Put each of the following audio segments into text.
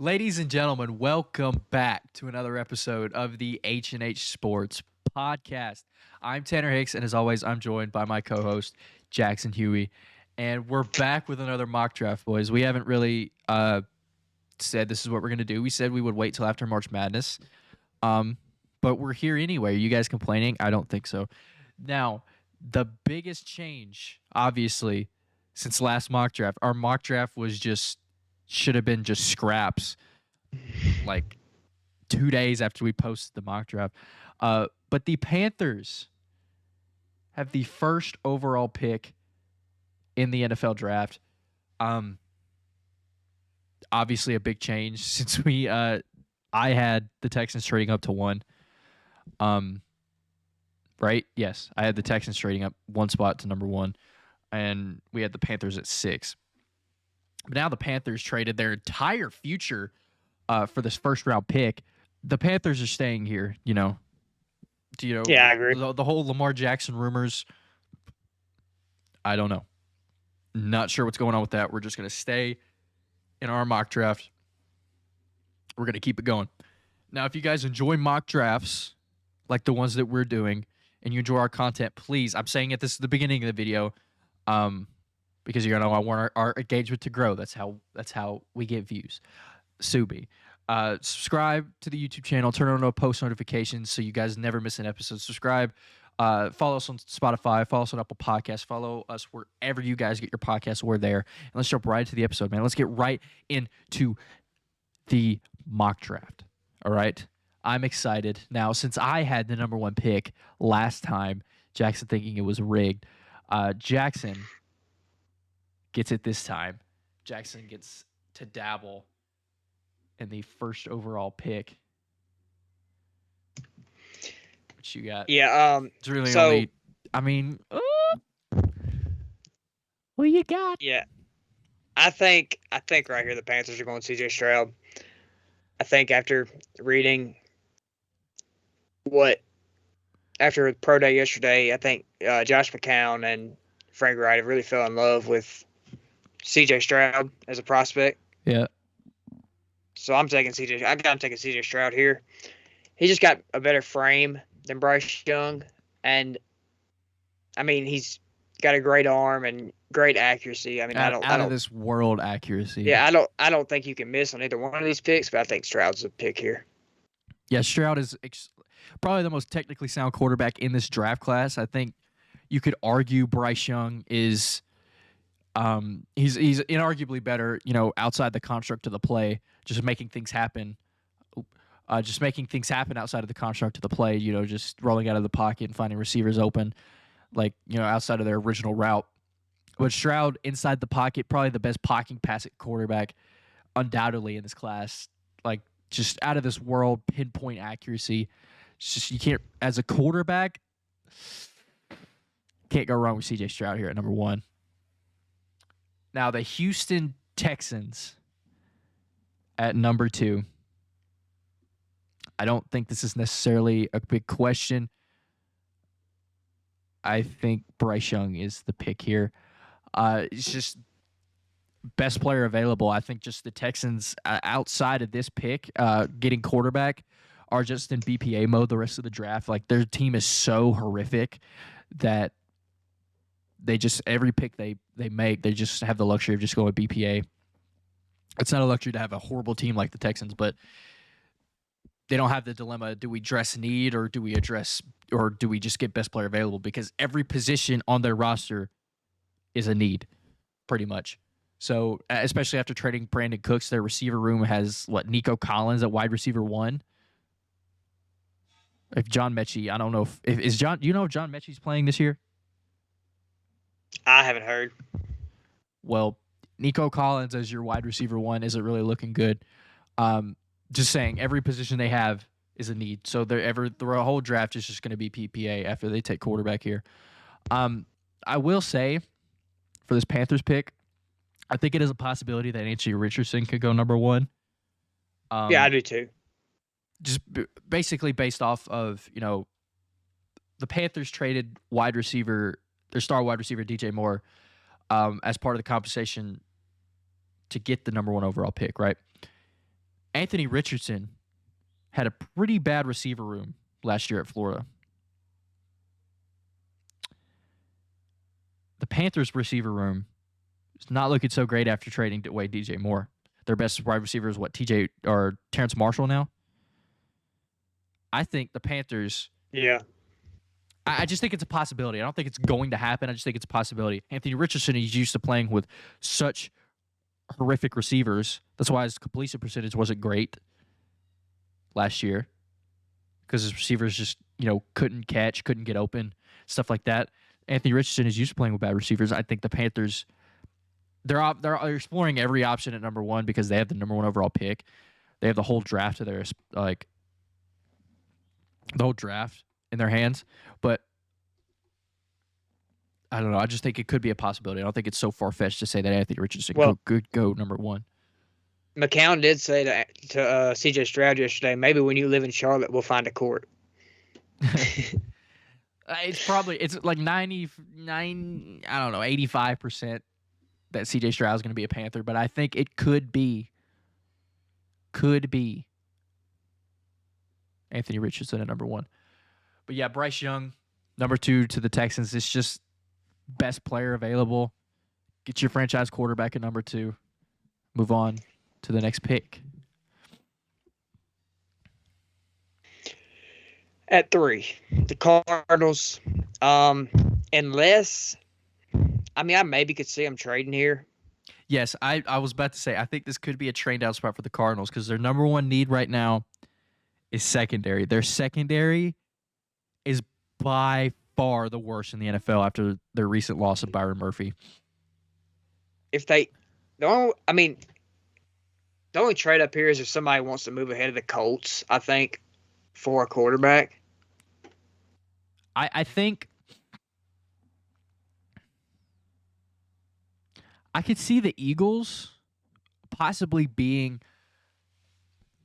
Ladies and gentlemen, welcome back to another episode of the H&H Sports Podcast. I'm Tanner Hicks, and as always, I'm joined by my co-host, Jackson Huey. And we're back with another mock draft, boys. We haven't really said this is what we're going to do. We said we would wait till after March Madness. But we're here anyway. Are you guys complaining? I don't think so. Now, the biggest change, obviously, since last mock draft, our mock draft should have been just scraps like 2 days after we posted the mock draft. But the Panthers have the first overall pick in the NFL draft. Obviously a big change since I had the Texans trading up to 1. Right? Yes, I had the Texans trading up 1 spot to number 1, and we had the Panthers at 6. But now the Panthers traded their entire future for this first round pick. The Panthers are staying here, Yeah, I agree. The whole Lamar Jackson rumors, I don't know. Not sure what's going on with that. We're just going to stay in our mock draft. We're going to keep it going. Now, if you guys enjoy mock drafts like the ones that we're doing and you enjoy our content, please, I'm saying it, this is the beginning of the video, because I want our engagement to grow. That's how we get views. Subi. Subscribe to the YouTube channel. Turn on post notifications so you guys never miss an episode. Subscribe. Follow us on Spotify. Follow us on Apple Podcasts. Follow us wherever you guys get your podcasts. We're there. And let's jump right into the episode, man. Let's get right into the mock draft. All right? I'm excited. Now, since I had the number 1 pick last time, Jackson thinking it was rigged, Jackson gets it this time. Jackson gets to dabble in the first overall pick. What you got? Yeah, it's really only. I mean, what you got? Yeah, I think right here the Panthers are going CJ Stroud. I think after reading after pro day yesterday, I think Josh McCown and Frank Wright have really fell in love with CJ Stroud as a prospect. Yeah. So I'm taking CJ. I got him taking CJ Stroud here. He just got a better frame than Bryce Young, and I mean he's got a great arm and great accuracy. I mean, out of this world accuracy. Yeah, I don't think you can miss on either one of these picks, but I think Stroud's a pick here. Yeah, Stroud is probably the most technically sound quarterback in this draft class. I think you could argue Bryce Young is. He's inarguably better, outside the construct of the play, just making things happen. Outside of the construct of the play, just rolling out of the pocket and finding receivers open, outside of their original route. But Stroud inside the pocket, probably the best pocket passing quarterback, undoubtedly in this class. Like just out of this world, pinpoint accuracy. It's just you can't, as a quarterback, can't go wrong with CJ Stroud here at number 1. Now, the Houston Texans at number 2. I don't think this is necessarily a big question. I think Bryce Young is the pick here. It's just best player available. I think just the Texans, outside of this pick, getting quarterback, are just in BPA mode the rest of the draft. Like, their team is so horrific that they just, every pick they make, they just have the luxury of just going BPA. It's not a luxury to have a horrible team like the Texans, but they don't have the dilemma, do we dress need or do we just get best player available? Because every position on their roster is a need, pretty much. So, especially after trading Brandon Cooks, their receiver room has, Nico Collins at wide receiver 1? If John Mechie, I don't know if John, do you know if John Mechie's playing this year? I haven't heard. Well, Nico Collins as your wide receiver 1 isn't really looking good. Just saying, every position they have is a need. So the whole draft is just going to be PPA after they take quarterback here. I will say, for this Panthers pick, I think it is a possibility that Anthony Richardson could go number 1. Yeah, I do too. Just basically based off of, the Panthers traded their star wide receiver, DJ Moore, as part of the compensation to get the number 1 overall pick, right? Anthony Richardson had a pretty bad receiver room last year at Florida. The Panthers' receiver room is not looking so great after trading away DJ Moore. Their best wide receiver is what, TJ or Terrence Marshall now? I think the Panthers. Yeah. I just think it's a possibility. I don't think it's going to happen. I just think it's a possibility. Anthony Richardson is used to playing with such horrific receivers. That's why his completion percentage wasn't great last year, because his receivers just couldn't catch, couldn't get open, stuff like that. Anthony Richardson is used to playing with bad receivers. I think the Panthers they're exploring every option at number one because they have the number one overall pick. They have the whole draft of their the whole draft in their hands. But I don't know. I just think it could be a possibility. I don't think it's so far fetched to say that Anthony Richardson could go number one. McCown did say to CJ Stroud yesterday, maybe when you live in Charlotte, we'll find a court. It's like 99, I don't know, 85% that CJ Stroud is going to be a Panther, but I think it could be Anthony Richardson at number one. But yeah, Bryce Young, number two to the Texans. It's just best player available. Get your franchise quarterback at number two. Move on to the next pick. At 3, the Cardinals. Unless, I maybe could see them trading here. Yes, I was about to say, I think this could be a trade down spot for the Cardinals because their number one need right now is secondary. Their secondary is by far the worst in the NFL after their recent loss of Byron Murphy. The only trade up here is if somebody wants to move ahead of the Colts, I think, for a quarterback. I think I could see the Eagles possibly being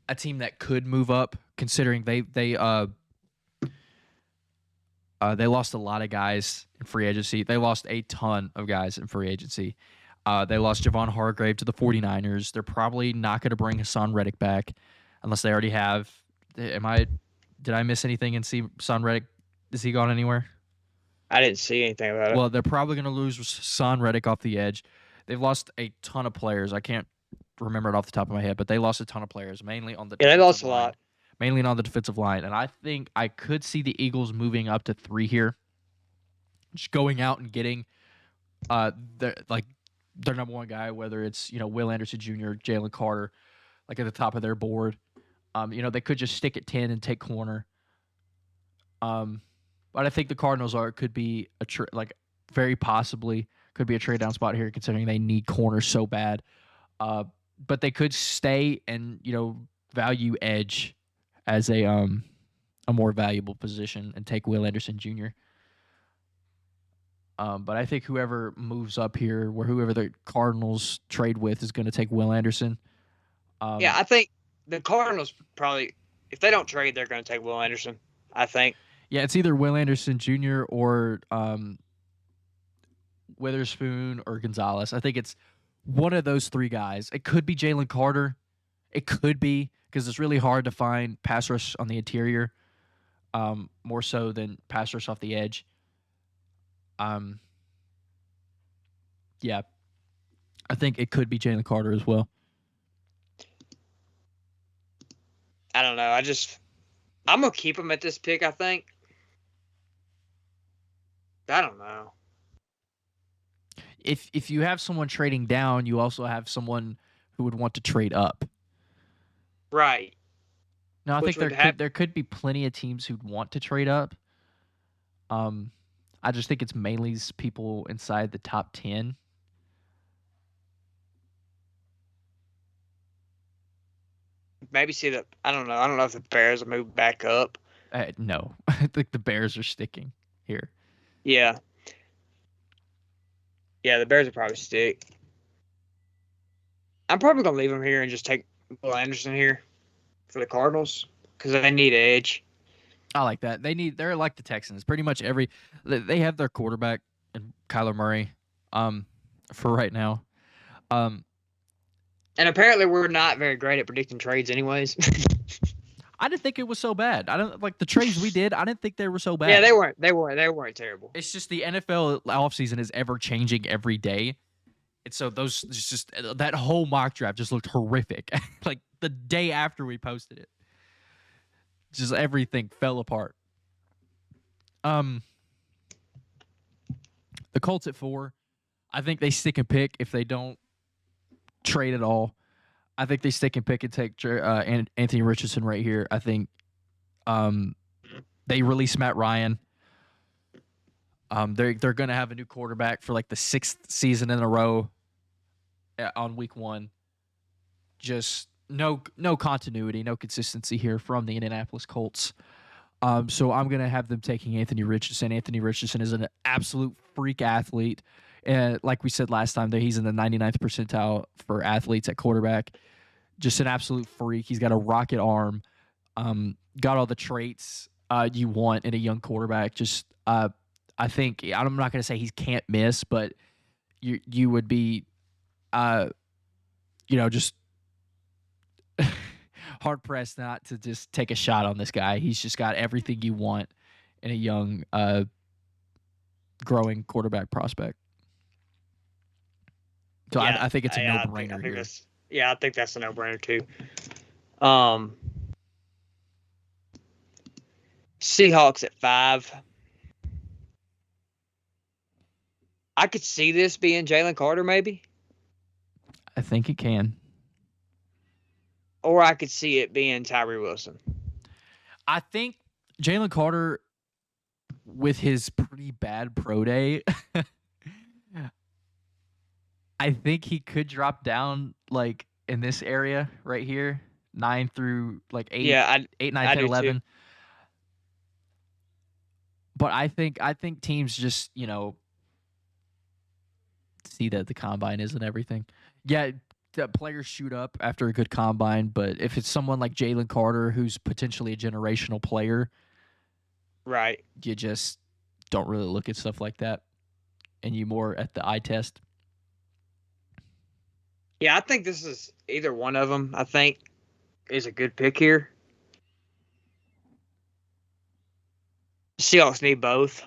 a team that could move up, considering they lost a lot of guys in free agency. They lost a ton of guys in free agency. They lost Javon Hargrave to the 49ers. They're probably not going to bring Hassan Reddick back unless they already have. Did I miss anything and see Hassan Reddick? Is he gone anywhere? I didn't see anything about it. Well, they're probably going to lose Hassan Reddick off the edge. They've lost a ton of players. I can't remember it off the top of my head, but they lost a ton of players, mainly on the they lost line. A lot. Mainly on the defensive line. And I think I could see the Eagles moving up to 3 here. Just going out and getting their number one guy, whether it's, Will Anderson Jr., Jalen Carter, like at the top of their board. They could just stick at 10 and take corner. But I think the Cardinals could be very possibly could be a trade down spot here, considering they need corners so bad. But they could stay and value edge as a more valuable position and take Will Anderson Jr. But I think whoever moves up here, or whoever the Cardinals trade with, is going to take Will Anderson. I think the Cardinals probably, if they don't trade, they're going to take Will Anderson, I think. Yeah, it's either Will Anderson Jr. or Witherspoon or Gonzalez. I think it's one of those 3 guys. It could be Jalen Carter. It could be, because it's really hard to find pass rush on the interior, more so than pass rush off the edge. Yeah, I think it could be Jalen Carter as well. I don't know. I'm going to keep him at this pick, I think. I don't know. If you have someone trading down, you also have someone who would want to trade up. Right. No, I think there could be plenty of teams who'd want to trade up. I just think it's mainly people inside the top 10. Maybe I don't know. I don't know if the Bears will move back up. No, I think the Bears are sticking here. Yeah. Yeah, the Bears will probably stick. I'm probably going to leave them here and just take Will Anderson here for the Cardinals because they need edge. I like that. They're like the Texans. Pretty much they have their quarterback and Kyler Murray for right now. And apparently, we're not very great at predicting trades, anyways. I didn't think it was so bad. I don't like the trades we did. I didn't think they were so Yeah, bad. they weren't terrible. It's just the NFL offseason is ever changing every day. And so those just that whole mock draft just looked horrific. Like the day after we posted it, just everything fell apart. Um, the Colts at 4. I think they stick and pick if they don't trade at all. I think they stick and pick and take Anthony Richardson right here. I think they release Matt Ryan. They're going to have a new quarterback for like the 6th season in a row on week 1. Just no continuity, no consistency here from the Indianapolis Colts. So I'm going to have them taking Anthony Richardson. Anthony Richardson is an absolute freak athlete. And like we said last time, he's in the 99th percentile for athletes at quarterback. Just an absolute freak. He's got a rocket arm. Got all the traits you want in a young quarterback. Just I think I'm not going to say he can't miss, but you would be, just hard pressed not to just take a shot on this guy. He's just got everything you want in a young, growing quarterback prospect. So yeah, I think it's a no-brainer here. I think that's a no-brainer too. Seahawks at 5. I could see this being Jalen Carter, maybe. I think it can. Or I could see it being Tyree Wilson. I think Jalen Carter, with his pretty bad pro day, I think he could drop down like in this area right here, 9 through like 8, Yeah, 8, 9, 10, 11. Too. But I think teams just, see that the combine isn't everything. Yeah, players shoot up after a good combine, but if it's someone like Jalen Carter, who's potentially a generational player, right, you just don't really look at stuff like that, and you more at the eye test. Yeah, I think this is either one of them. I think is a good pick here. Seahawks need both.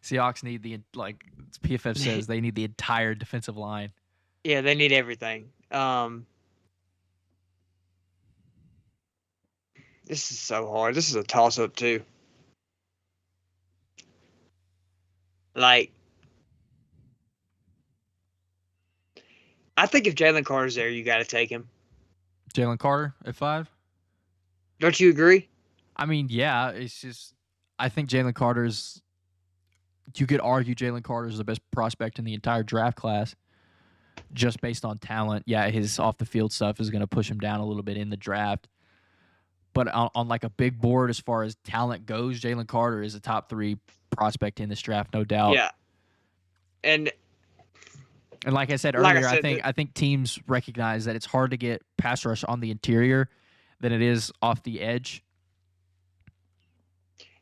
Seahawks need PFF says they need the entire defensive line. Yeah, they need everything. This is so hard. This is a toss-up too. Like, I think if Jalen Carter's there, you got to take him. Jalen Carter at 5? Don't you agree? I mean, yeah. It's just I think Jalen Carter's. You could argue Jalen Carter is the best prospect in the entire draft class just based on talent. Yeah, his off-the-field stuff is going to push him down a little bit in the draft. But on like a big board as far as talent goes, Jalen Carter is a top 3 prospect in this draft, no doubt. Yeah. And like I said earlier, I think teams recognize that it's hard to get pass rush on the interior than it is off the edge.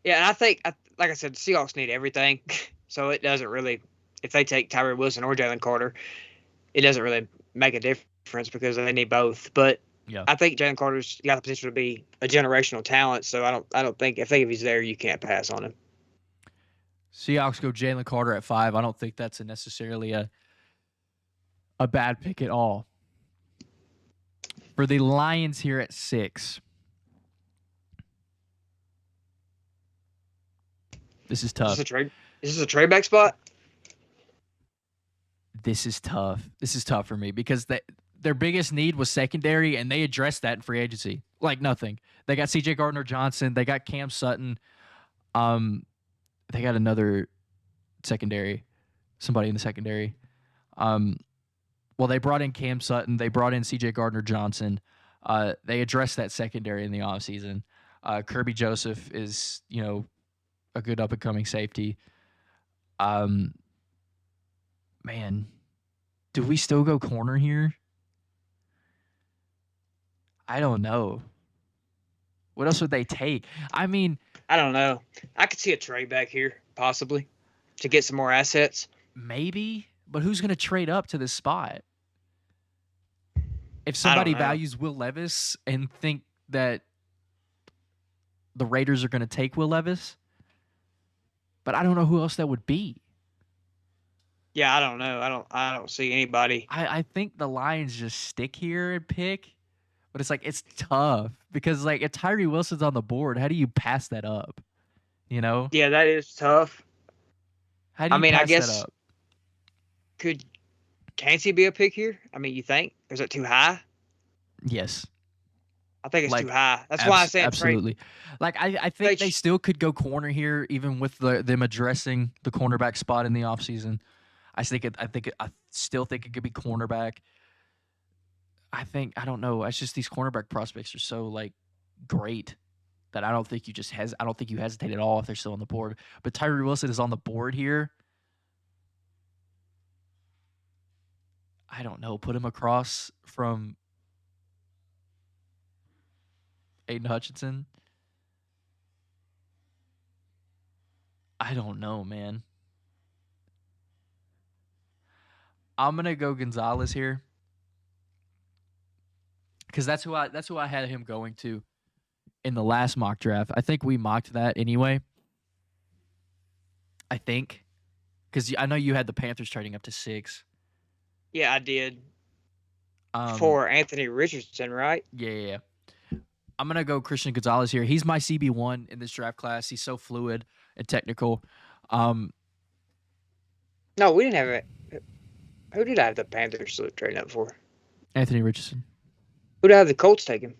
Yeah, and I think, like I said, the Seahawks need everything. So it doesn't really, if they take Tyree Wilson or Jalen Carter, it doesn't really make a difference because they need both. But yeah. I think Jalen Carter's got the potential to be a generational talent. So I don't think if he's there, you can't pass on him. Seahawks go Jalen Carter at 5. I don't think that's necessarily a bad pick at all. For the Lions here at 6. This is tough. Is this a trade back spot? This is tough. This is tough for me because their biggest need was secondary, and they addressed that in free agency like nothing. They got C.J. Gardner-Johnson. They got Cam Sutton. They got another secondary, somebody in the secondary. Well, they brought in Cam Sutton. They brought in C.J. Gardner-Johnson. They addressed that secondary in the offseason. Kirby Joseph is, a good up-and-coming safety. Man, do we still go corner here? I don't know. What else would they take? I mean, I don't know. I could see a trade back here, possibly, to get some more assets. Maybe, but who's going to trade up to this spot? if I don't somebody know. values Will Levis and think that the Raiders are going to take Will Levis, but I don't know who else that would be. Yeah, I don't know. I don't see anybody. I think the Lions just stick here and pick, but it's like it's tough because like if Tyree Wilson's on the board, how do you pass that up? You know, Yeah, that is tough. how do I you mean, I pass that guess up? could Cansey be a pick here? I mean, you think? Or is it too high? Yes, I think it's too like high. That's why I'm saying trade. absolutely. Like I think Trade. they still could go corner here, even with them addressing the cornerback spot in the offseason. I still think it could be cornerback. I don't know. It's just these cornerback prospects are so like great that I don't think I don't think you hesitate at all if they're still on the board. But Tyree Wilson is on the board here. I don't know. Put him across from Aiden Hutchinson. I don't know, man. I'm gonna go Gonzalez here because that's who I had him going to in the last mock draft. I think we mocked that anyway. I think because I know you had the Panthers trading up to 6. Yeah, I did Um, for Anthony Richardson, right? yeah. I'm gonna go Christian Gonzalez here. He's my CB1 in this draft class. He's so fluid and technical. Um, No, we didn't have it. Who did I have the Panthers trading up for? Anthony Richardson. Who did I have the Colts taking?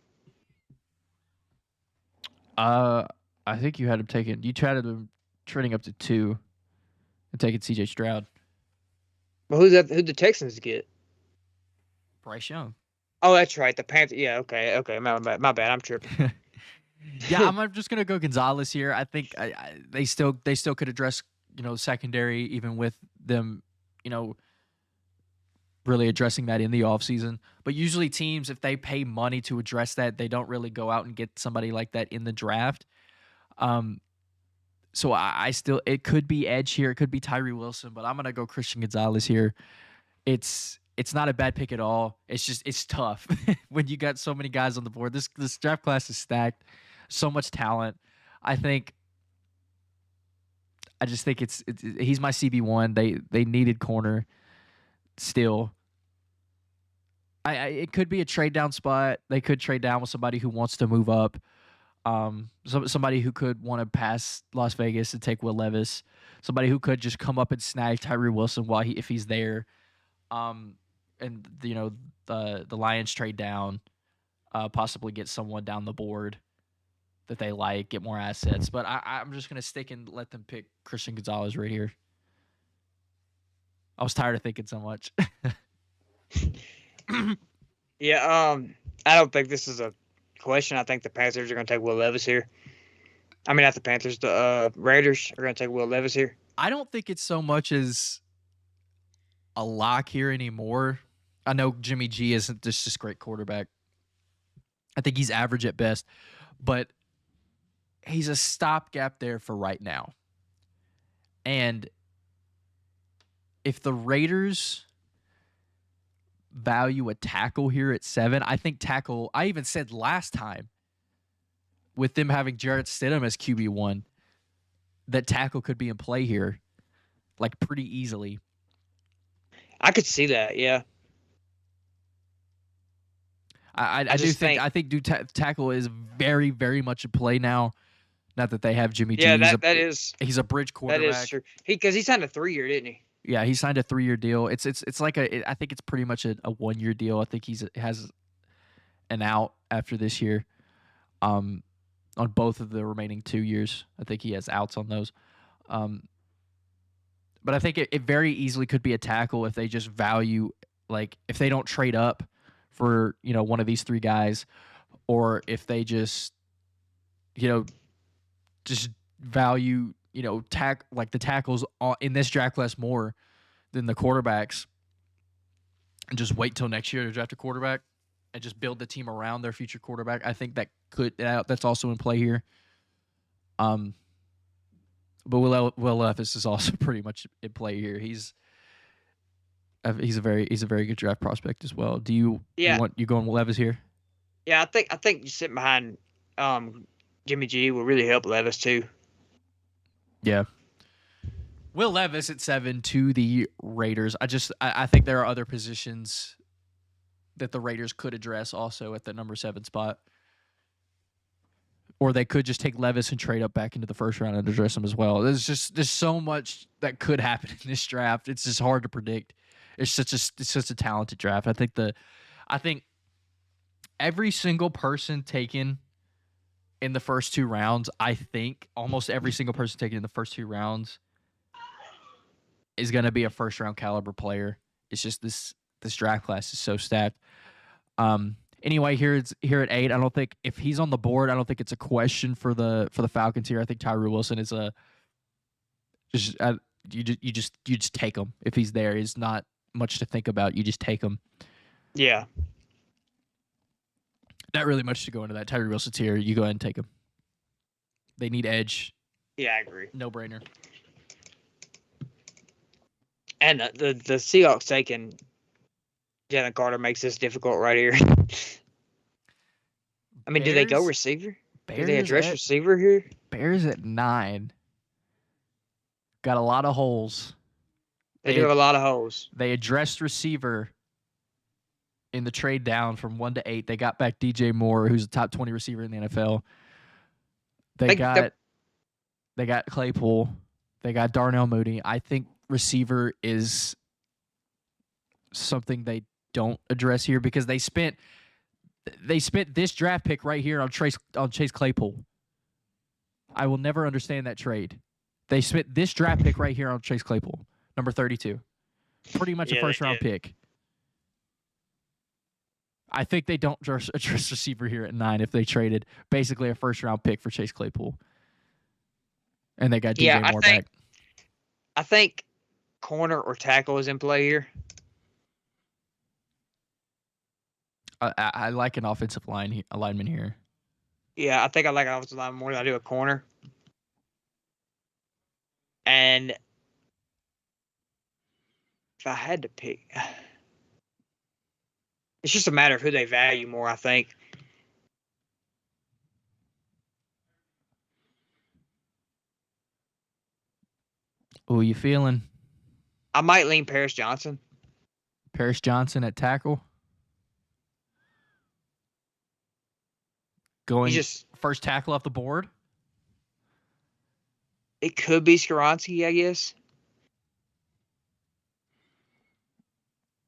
Uh, I think you had him taken. You tried him trading up to 2 and taking CJ Stroud. Well, who'd the Texans get? Bryce Young. Oh, that's right. The Panthers. Yeah, okay. My bad. I'm tripping. Yeah, I'm just gonna go Gonzalez here. I think they still could address secondary even with them really addressing that in the offseason. But usually teams, if they pay money to address that, they don't really go out and get somebody like that in the draft. So I still, it could be edge here. It could be Tyree Wilson, but I'm going to go Christian Gonzalez here. It's not a bad pick at all. It's just, it's tough when you got so many guys on the board. This draft class is stacked. So much talent. I just think he's my CB1. They needed corner still. It could be a trade down spot. They could trade down with somebody who wants to move up. Somebody who could want to pass Las Vegas and take Will Levis. Somebody who could just come up and snag Tyree Wilson if he's there. And the Lions trade down, possibly get someone down the board that they like, get more assets. But I'm just gonna stick and let them pick Christian Gonzalez right here. I was tired of thinking so much. Yeah. I don't think this is a question. I think the Panthers are going to take Will Levis here. I mean, not the Panthers. The Raiders are going to take Will Levis here. I don't think it's so much as a lock here anymore. I know Jimmy G isn't just this great quarterback. I think he's average at best, but he's a stopgap there for right now. And if the Raiders value a tackle here at 7, I think tackle, I even said last time with them having Jarrett Stidham as QB1, that tackle could be in play here, like pretty easily. I could see that, yeah. I do think tackle is very, very much in play now. Not that they have Jimmy G. Yeah, he's a bridge quarterback. That is true. Because he signed a 3-year, didn't he? Yeah, he signed a 3-year deal. It's like I think it's pretty much a 1-year deal. I think has an out after this year. On both of the remaining 2 years, I think he has outs on those. But I think it very easily could be a tackle if they just value, like if they don't trade up for one of these 3 guys, or if they just value like the tackles in this draft class more than the quarterbacks, and just wait till next year to draft a quarterback and just build the team around their future quarterback. I think that's also in play here. But Will Levis is also pretty much in play here. He's a very good draft prospect as well. Do you Yeah, you going Levis here? yeah. I think sitting behind Jimmy G will really help Levis too. Yeah. Will Levis at 7 to the Raiders. I think there are other positions that the Raiders could address also at the number 7 spot. Or they could just take Levis and trade up back into the first round and address him as well. There's so much that could happen in this draft. It's just hard to predict. It's such a talented draft. I think every single person taken in the first 2 rounds, I think almost every single person taken in the first 2 rounds is going to be a first round caliber player. It's just this draft class is so stacked. Anyway, here at 8. I don't think if he's on the board, I don't think it's a question for the Falcons here. I think Tyree Wilson is you just take him if he's there. It's not much to think about. You just take him. Yeah. Not really much to go into that. Tyree Wilson's here. You go ahead and take him. They need edge. Yeah, I agree. No brainer. And the Seahawks taking Jalen Carter makes this difficult right here. I mean, do they go receiver? Do they address receiver here? Bears at 9. Got a lot of holes. They do have a lot of holes. They addressed receiver in the trade down from 1 to 8. They got back DJ Moore, who's a top 20 receiver in the NFL. They got Claypool. They got Darnell Mooney. I think receiver is something they don't address here because they spent this draft pick right here on Chase Claypool. I will never understand that trade. They spent this draft pick right here on Chase Claypool, number 32. Pretty much a first-round pick. I think they don't address receiver here at 9 if they traded basically a first-round pick for Chase Claypool. And they got DJ Moore back. I think corner or tackle is in play here. I like an offensive alignment here. Yeah, I think I like an offensive line more than I do a corner. And if I had to pick, it's just a matter of who they value more, I think. Who are you feeling? I might lean Paris Johnson. Paris Johnson at tackle? Going first tackle off the board? It could be Skoronski, I guess.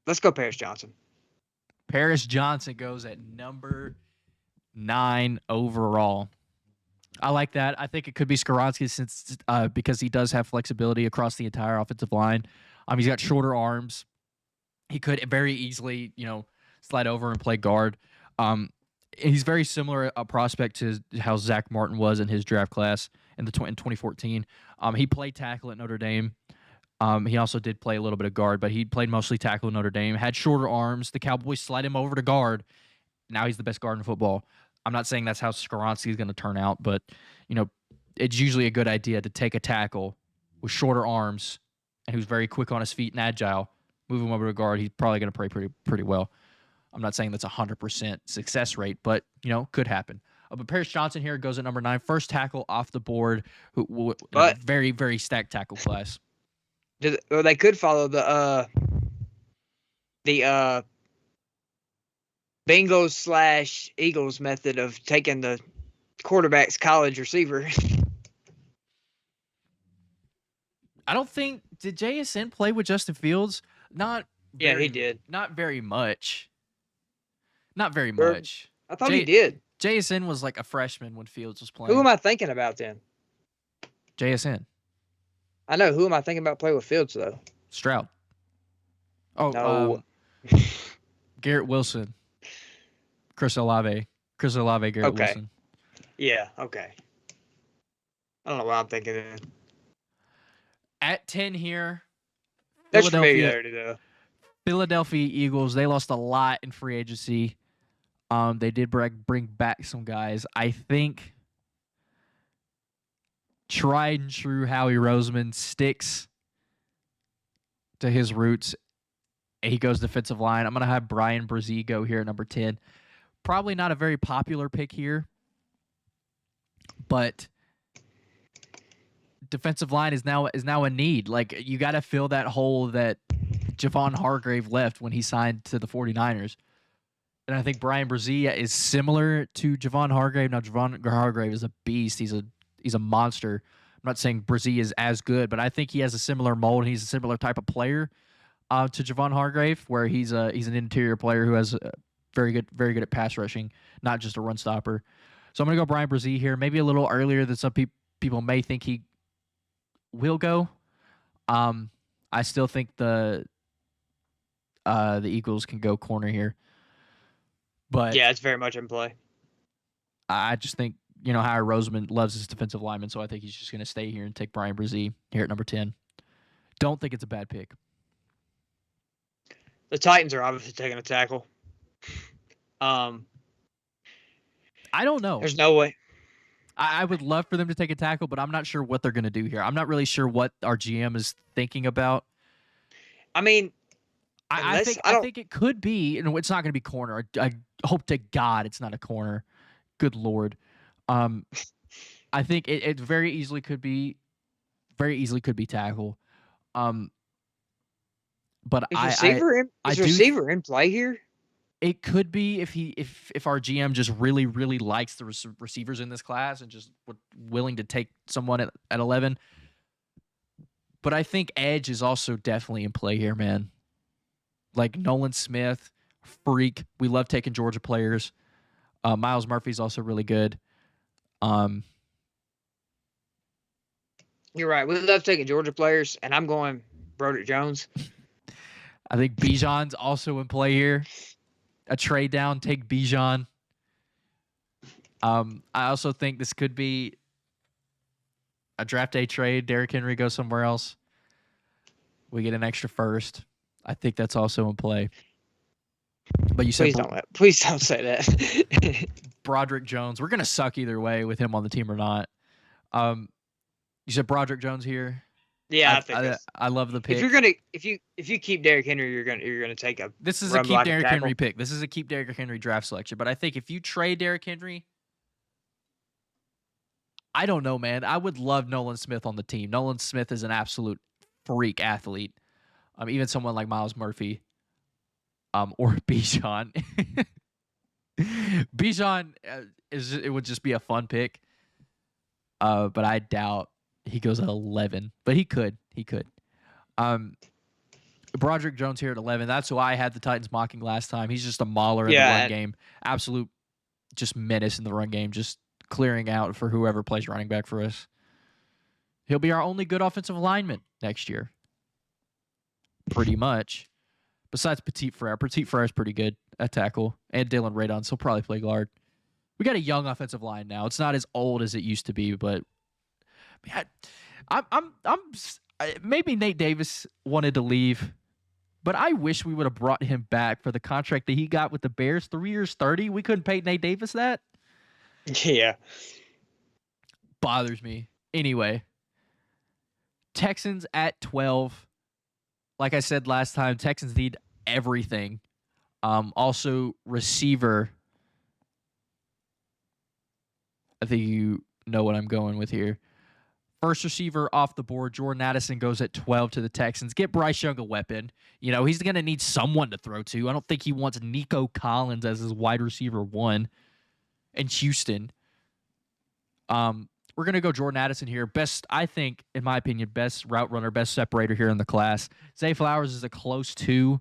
Let's go Paris Johnson. Paris Johnson goes at number 9 overall. I like that. I think it could be Skoronski since because he does have flexibility across the entire offensive line. He's got shorter arms. He could very easily, slide over and play guard. He's very similar a prospect to how Zach Martin was in his draft class in 2014. He played tackle at Notre Dame. He also did play a little bit of guard, but he played mostly tackle at Notre Dame. Had shorter arms. The Cowboys slide him over to guard. Now he's the best guard in football. I'm not saying that's how Skoronski is going to turn out, but it's usually a good idea to take a tackle with shorter arms and who's very quick on his feet and agile. Move him over to guard. He's probably going to play pretty well. I'm not saying that's 100% success rate, but could happen. But Paris Johnson here goes at number 9, first tackle off the board. But very very stacked tackle class. They could follow the Bengals/Eagles method of taking the quarterback's college receiver. I don't think did JSN play with Justin Fields? He did. Not very much. Not very much. I thought he did. JSN was like a freshman when Fields was playing. Who am I thinking about then? JSN. I know. Who am I thinking about playing with Fields though? Stroud. Oh no. Garrett Wilson. Chris Olave, Garrett Wilson. Yeah, okay. I don't know what I'm thinking then. At 10 here, There's familiarity though. Philadelphia Eagles, they lost a lot in free agency. They did bring back some guys. I think tried and true Howie Roseman sticks to his roots He goes defensive line. I'm going to have Brian Brzee go here at number 10. Probably not a very popular pick here, but defensive line is now a need. Like, you got to fill that hole that Javon Hargrave left when he signed to the 49ers. And I think Brian Brzee is similar to Javon Hargrave. Now, Javon Hargrave is a beast. He's a monster. I'm not saying Brzee is as good, but I think he has a similar mold. He's a similar type of player to Javon Hargrave, where he's an interior player who has very good at pass rushing, not just a run stopper. So I'm going to go Brian Brzee here, maybe a little earlier than some people may think he will go. I still think the Eagles can go corner here. But yeah, it's very much in play. I just think, Howard Roseman loves his defensive lineman, so I think he's just going to stay here and take Brian Brzee here at number 10. Don't think it's a bad pick. The Titans are obviously taking a tackle. I don't know. There's no way. I would love for them to take a tackle, but I'm not sure what they're going to do here. I'm not really sure what our GM is thinking about. I mean, I think it could be, and it's not going to be corner. I hope to God it's not a corner. Good Lord. I think it very easily could be tackle. But is receiver in play here? It could be if our GM just really, really likes the receivers in this class and just willing to take someone at 11. But I think edge is also definitely in play here, man. Like Nolan Smith, freak. We love taking Georgia players. Miles Murphy's also really good. You're right. We love taking Georgia players, and I'm going Broderick Jones. I think Bijan's also in play here. A trade down, take Bijan. I also think this could be a draft day trade. Derrick Henry goes somewhere else. We get an extra first. I think that's also in play. But you said please don't say that. Broderick Jones. We're gonna suck either way with him on the team or not. You said Broderick Jones here. Yeah, I love the pick. If you keep Derrick Henry, you're gonna take a. This is a keep Derrick Henry pick. This is a keep Derrick Henry draft selection. But I think if you trade Derrick Henry, I don't know, man. I would love Nolan Smith on the team. Nolan Smith is an absolute freak athlete. Even someone like Miles Murphy, or Bijan. Bijan it would just be a fun pick. But I doubt he goes at 11. But he could. Broderick Jones here at 11. That's who I had the Titans mocking last time. He's just a mauler in the run game. Absolute just menace in the run game. Just clearing out for whoever plays running back for us. He'll be our only good offensive lineman next year. Pretty much. Besides Petit Frere. Petit Frere is pretty good at tackle. And Dylan Radon, so he'll probably play guard. We got a young offensive line now. It's not as old as it used to be, but man, I'm maybe Nate Davis wanted to leave, but I wish we would have brought him back for the contract that he got with the Bears, 3 years, 30. We couldn't pay Nate Davis that. Yeah, bothers me. Anyway, Texans at 12. Like I said last time, Texans need everything. Also, receiver. I think you know what I'm going with here. First receiver off the board, Jordan Addison goes at 12 to the Texans. Get Bryce Young a weapon. He's going to need someone to throw to. I don't think he wants Nico Collins as his wide receiver 1 in Houston. We're going to go Jordan Addison here. Best, I think, in my opinion, best route runner, best separator here in the class. Zay Flowers is a close 2.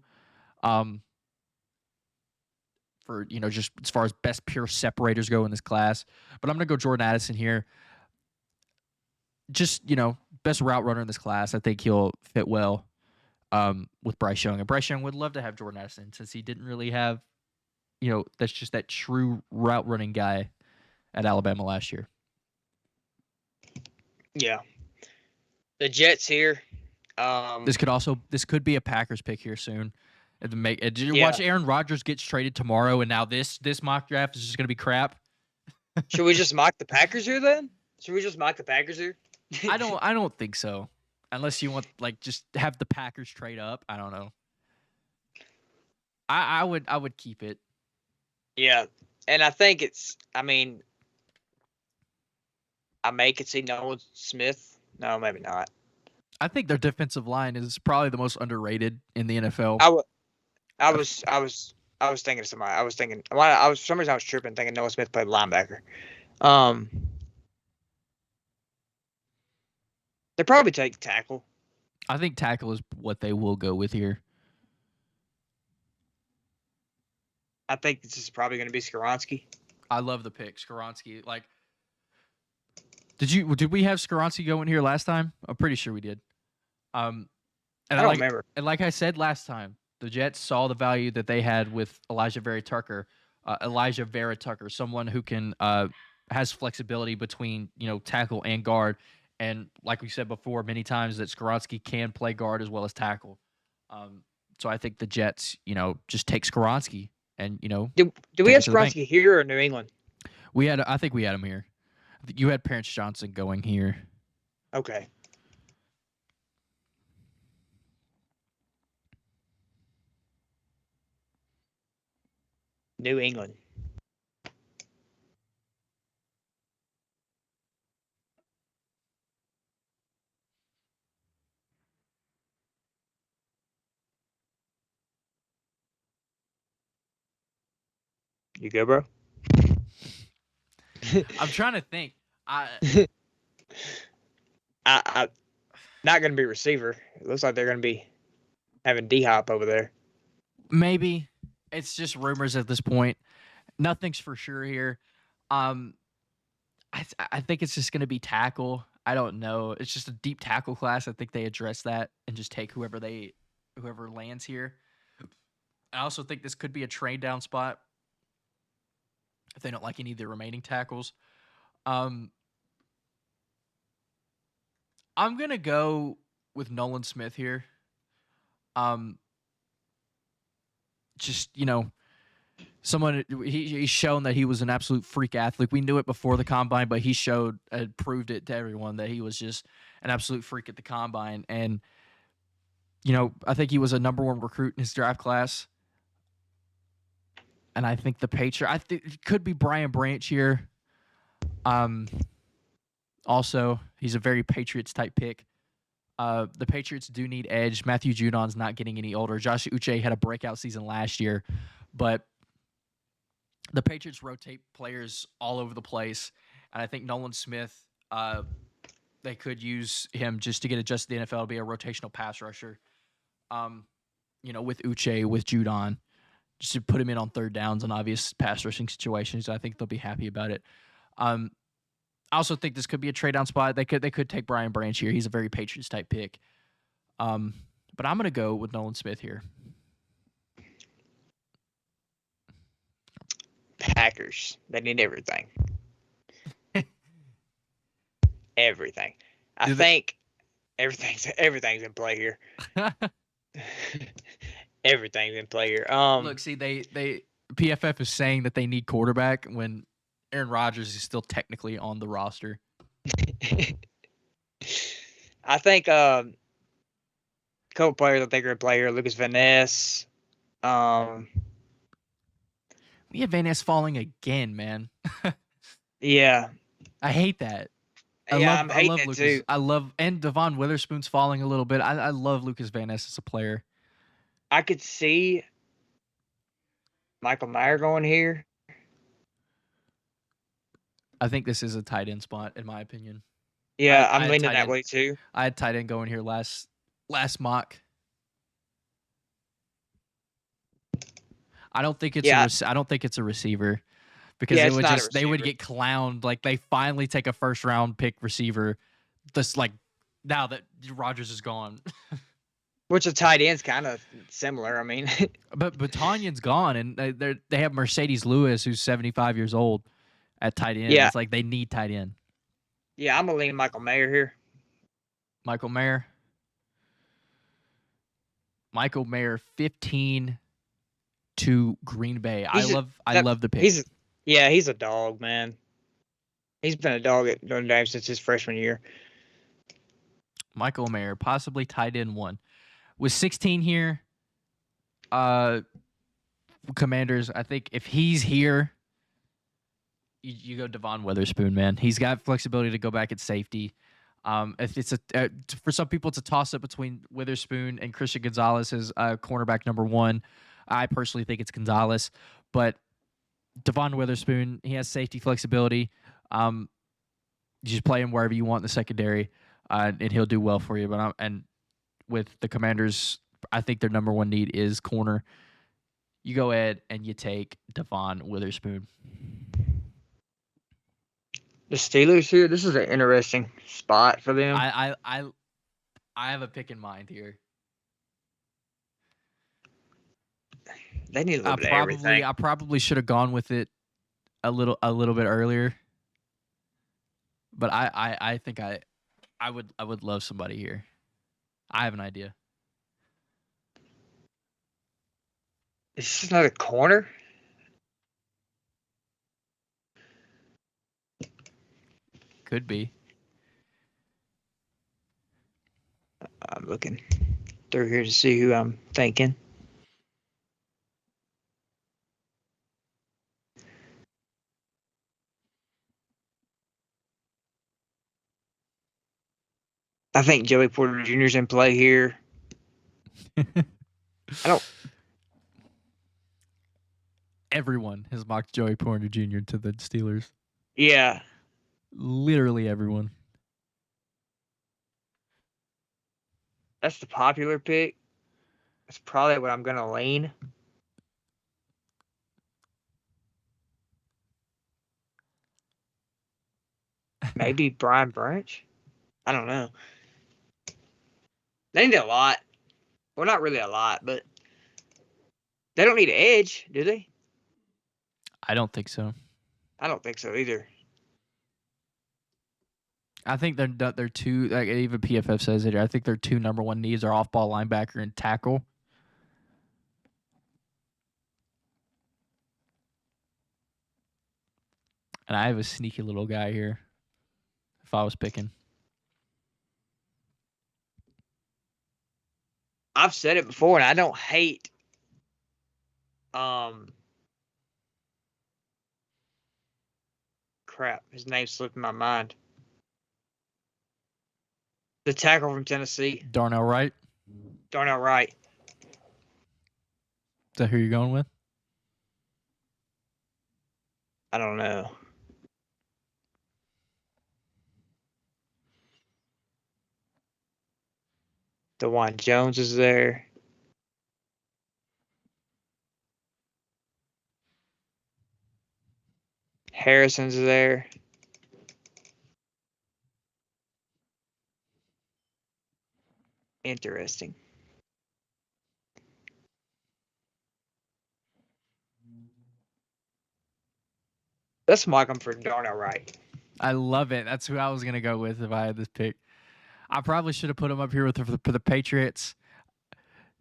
For, just as far as best pure separators go in this class. But I'm going to go Jordan Addison here. Just, best route runner in this class. I think he'll fit well with Bryce Young. And Bryce Young would love to have Jordan Addison since he didn't really have, that's just that true route running guy at Alabama last year. Yeah. The Jets here. This could be a Packers pick here soon. Did you watch Aaron Rodgers gets traded tomorrow, and now this mock draft is just going to be crap? Should we just mock the Packers here then? I don't think so. Unless you want just have the Packers trade up. I don't know. I would keep it. Yeah, and I think it's. I mean, I may could see Nolan Smith. No, maybe not. I think their defensive line is probably the most underrated in the NFL. I w- I was I was I was thinking of somebody. I was thinking. Well, I was for some reason I was tripping, thinking Noah Smith played linebacker. Um, they probably take tackle. I think tackle is what they will go with here. I think this is probably going to be Skaronski. I love the pick, Skoronski. Like, did we have Skoronski go in here last time? I'm pretty sure we did. Um, and I I don't like remember. and like I said last time, the Jets saw the value that they had with Elijah Vera Tucker, someone who can has flexibility between tackle and guard, and like we said before many times that Skoronski can play guard as well as tackle. Um, so I think the Jets, just take Skoronski and Do we take have it to the bank. Skaronski here or New England? I think we had him here. I think you had Parents Johnson going here. Okay. New England. You go, bro. I'm trying to think. I I not going to be receiver. It looks like they're going to be having D Hop over there. maybe it's just rumors at this point. Nothing's for sure here. Um, I think it's just going to be tackle. I don't know. It's just a deep tackle class. I think they address that and just take whoever lands here. I also think this could be a trade down spot if they don't like any of the remaining tackles. Um, I'm gonna go with Nolan Smith here. Um, just someone he's shown that he was an absolute freak athlete. We knew it before the combine, but he showed and proved it to everyone that he was just an absolute freak at the combine. And I think he was a number one recruit in his draft class. And I think the Patriot, I think it could be Brian Branch here. Also, he's a very Patriots type pick. The Patriots do need edge. Matthew Judon's not getting any older. Josh Uche had a breakout season last year, but the Patriots rotate players all over the place, and I think Nolan Smith, they could use him just to get adjusted to the NFL, to be a rotational pass rusher. With Uche, with Judon, just to put him in on third downs and obvious pass rushing situations. I think they'll be happy about it. I also think this could be a trade down spot. They could take Brian Branch here. He's a very Patriots type pick. But I'm gonna go with Nolan Smith here. Packers. They need everything. Everything. I think everything's in play here. Everything's in play here. Look, see, they PFF is saying that they need quarterback when Aaron Rodgers is still technically on the roster. I think a couple players I think are in play here. Lucas Van Ness. We have Van Ness falling again, man. Yeah. I hate that. I'm hating it Lucas. too. And Devon Witherspoon's falling a little bit. I love Lucas Van Ness as a player. I could see Michael Mayer going here. I think this is a tight end spot, in my opinion. Yeah, I I'm had leaning tight that end. way too. I had tight end going here last mock. I don't think it's a receiver because Yeah, it it's would not a just they would receiver. get clowned. Like, they finally take a first round pick receiver. Just like now that Rodgers is gone. Which a tight end's kind of similar. I mean, But Tanyan's gone, and they have Mercedes Lewis, who's 75 years old, at tight end. Yeah. It's like they need tight end. yeah, I'm gonna lean Michael Mayer here. Michael Mayer, 15 to Green Bay. I love the pick. He's a dog, man. He's been a dog at Notre Dame since his freshman year. Michael Mayer, possibly tight end one. With 16 here, I Commanders, I think if he's here, you go Devon Witherspoon, man. He's got flexibility to go back at safety. If it's for some people, it's a toss up between Witherspoon and Christian Gonzalez as cornerback number one. I personally think it's Gonzalez, but Devon Witherspoon, he has safety flexibility. You just play him wherever you want in the secondary, and he'll do well for you. And with the Commanders, I think their number one need is corner. You go ahead and you take Devon Witherspoon. The Steelers here, this is an interesting spot for them. I have a pick in mind here. They need a little bit of everything. I probably should have gone with it a little bit earlier. But I think I would love somebody here. I have an idea. Is this another corner? Could be. I'm looking through here to see who I'm thinking. I think Joey Porter Jr.'s in play here. I don't. Everyone has mocked Joey Porter Jr. to the Steelers. Yeah. Literally everyone. That's the popular pick. That's probably what I'm going to lean. Maybe Brian Branch? I don't know. They need a lot. Well, not really a lot, but they don't need an edge, do they? I don't think so. I don't think so either. I think they're two. Like even PFF says it. I think their two number one needs are off ball linebacker and tackle. And I have a sneaky little guy here. If I was picking, I've said it before, and I don't hate. Crap, his name slipped my mind. The tackle from Tennessee, Darnell Wright. Darnell Wright. Is that who you're going with? I don't know. DeJuan Jones is there. Harrison's there. Interesting. Let's mock him for Darnell Wright. I love it. That's who I was gonna go with if I had this pick. I probably should have put him up here for the Patriots.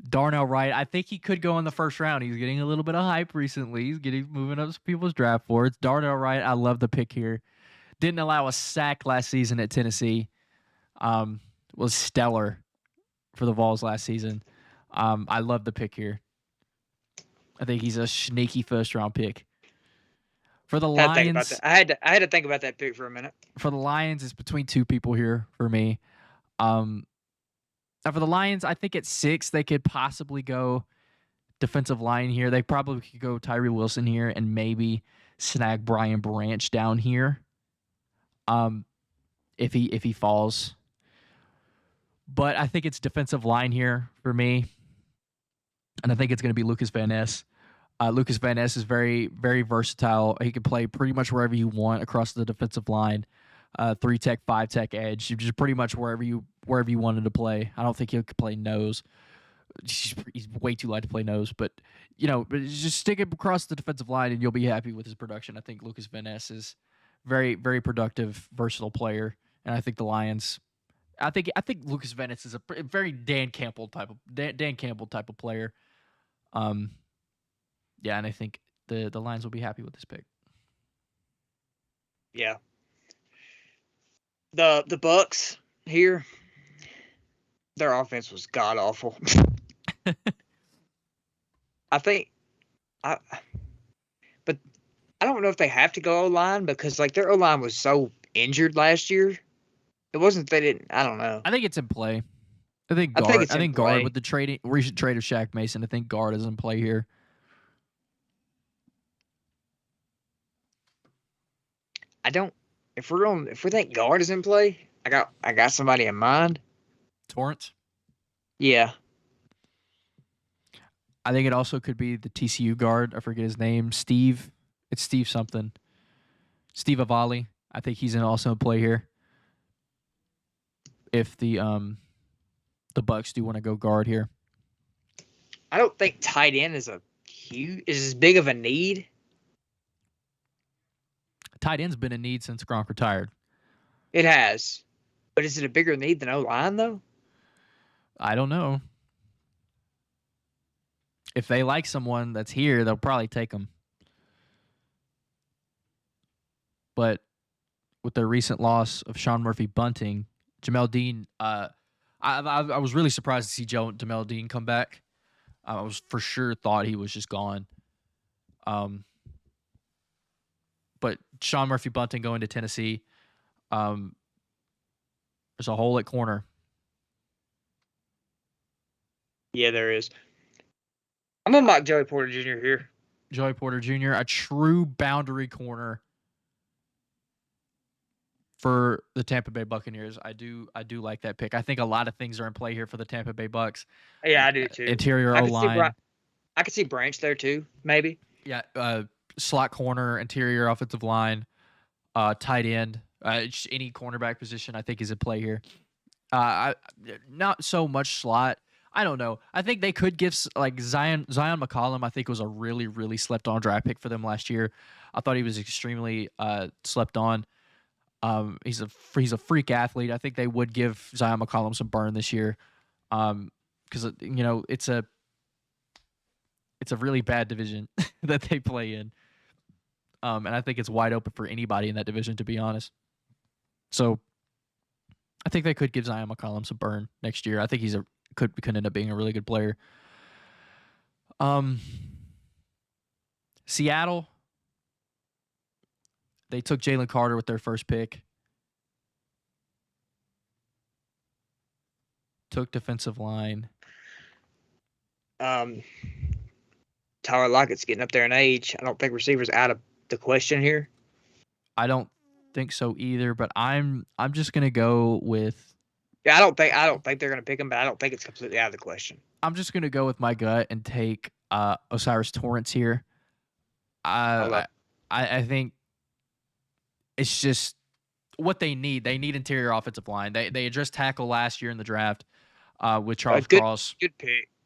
Darnell Wright. I think he could go in the first round. He's getting a little bit of hype recently. He's moving up some people's draft boards. Darnell Wright. I love the pick here. Didn't allow a sack last season at Tennessee. Was stellar for the Vols last season. I love the pick here. I think he's a sneaky first round pick. For the Lions, I had to think about that pick for a minute. For the Lions, it's between two people here for me. Now for the Lions, I think at 6 they could possibly go defensive line here. They probably could go Tyree Wilson here and maybe snag Brian Branch down here. If he falls. But I think it's defensive line here for me. And I think it's going to be Lucas Van Ness. Lucas Van Ness is very, very versatile. He can play pretty much wherever you want across the defensive line. 3-tech, 5-tech edge, just pretty much wherever you wanted to play. I don't think he could play nose. He's way too light to play nose, but just stick him across the defensive line and you'll be happy with his production. I think Lucas Van Ness is very, very productive, versatile player, and I think the Lions. I think Lucas Van Ness is a very Dan Campbell type of player. Yeah, and I think the Lions will be happy with this pick. Yeah. The Bucks here, their offense was god awful. I think I, but I don't know if they have to go O line because like their O line was so injured last year. It wasn't they didn't. I don't know. I think it's in play. I think I think guard. it's I in think guard with play. the trading recent trade of Shaq Mason. I think guard is in play here. I don't. If we think guard is in play, I got somebody in mind. Torrance. Yeah. I think it also could be the TCU guard. I forget his name. Steve. It's Steve something. Steve Avali. I think he's also in play here. If the Bucks do want to go guard here. I don't think tight end is as big of a need. Tight end's been a need since Gronk retired. It has, but is it a bigger need than O line though? I don't know. If they like someone that's here, they'll probably take them. But with the recent loss of Sean Murphy Bunting, Jamel Dean, I was really surprised to see Jamel Dean come back. I was for sure thought he was just gone. But Sean Murphy Bunting going to Tennessee, there's a hole at corner. Yeah, there is. I'm gonna mock Joey Porter Jr. here. Joey Porter Jr., a true boundary corner for the Tampa Bay Buccaneers. I do like that pick. I think a lot of things are in play here for the Tampa Bay Bucks. Yeah, I do too. Interior O line. I could see Branch there too, maybe. Yeah, slot corner, interior offensive line, tight end, any cornerback position I think is at play here. Not so much slot. I don't know. I think they could give like Zion McCollum. I think was a really slept on draft pick for them last year. I thought he was extremely slept on. He's a freak athlete. I think they would give Zion McCollum some burn this year, because it's a really bad division that they play in, and I think it's wide open for anybody in that division, to be honest. So I think they could give Zion McCollum some burn next year. I think could end up being a really good player. Seattle, they took Jalen Carter with their first pick. Took defensive line. Tyler Lockett's getting up there in age. I don't think receivers out of the question here. I don't think so either, but I'm just gonna go with. Yeah, I don't think they're gonna pick him, but I don't think it's completely out of the question. I'm just gonna go with my gut and take Osiris Torrance here. I think it's just what they need. They need interior offensive line. They addressed tackle last year in the draft with Charles Cross.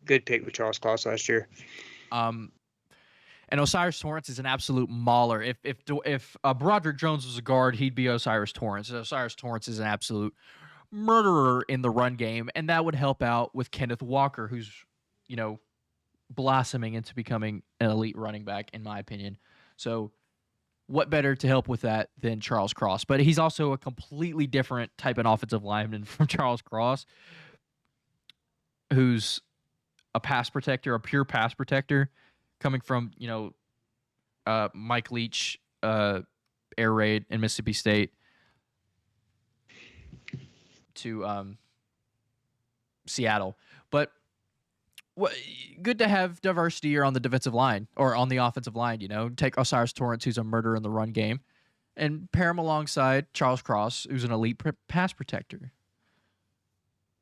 Good pick with Charles Cross last year. And Osiris Torrance is an absolute mauler. If Broderick Jones was a guard, he'd be Osiris Torrance. Osiris Torrance is an absolute murderer in the run game, and that would help out with Kenneth Walker, who's blossoming into becoming an elite running back, in my opinion. So what better to help with that than Charles Cross? But he's also a completely different type of offensive lineman from Charles Cross, who's a pass protector, a pure pass protector, coming from Mike Leach air raid in Mississippi State to Seattle. But good to have diversity here on the defensive line or on the offensive line. Take Osiris Torrance, who's a murderer in the run game, and pair him alongside Charles Cross, who's an elite pass protector.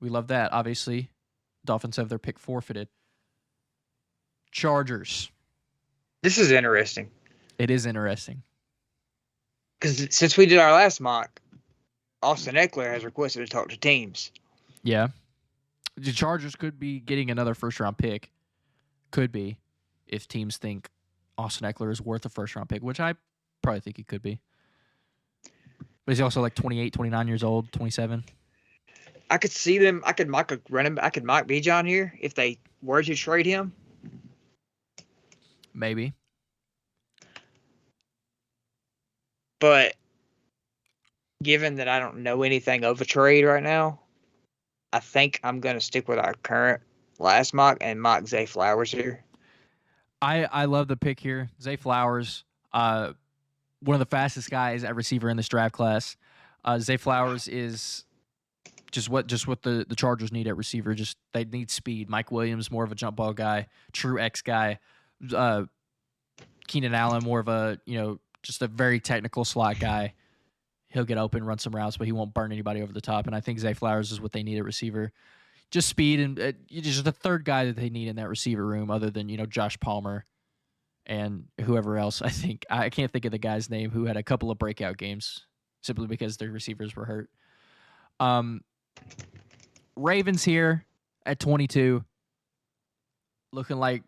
We love that. Obviously, Dolphins have their pick forfeited. Chargers. This is interesting. It is interesting. Because since we did our last mock, Austin Eckler has requested to talk to teams. Yeah. The Chargers could be getting another first-round pick. Could be. If teams think Austin Eckler is worth a first-round pick, which I probably think he could be. But he's also like 28, 29 years old, 27. I could see them. I could mock Bijan here if they were to trade him. Maybe. But given that I don't know anything of a trade right now, I think I'm going to stick with our current last mock and mock Zay Flowers here. I love the pick here. Zay Flowers, one of the fastest guys at receiver in this draft class. Zay Flowers is just what the Chargers need at receiver. Just they need speed. Mike Williams, more of a jump ball guy, true X guy. Uh, Keenan Allen, more of a just a very technical slot guy. He'll get open, run some routes, but he won't burn anybody over the top. And I think Zay Flowers is what they need at receiver. Just speed and just the third guy that they need in that receiver room, other than Josh Palmer and whoever else. I can't think of the guy's name who had a couple of breakout games simply because their receivers were hurt. Ravens here at 22, looking like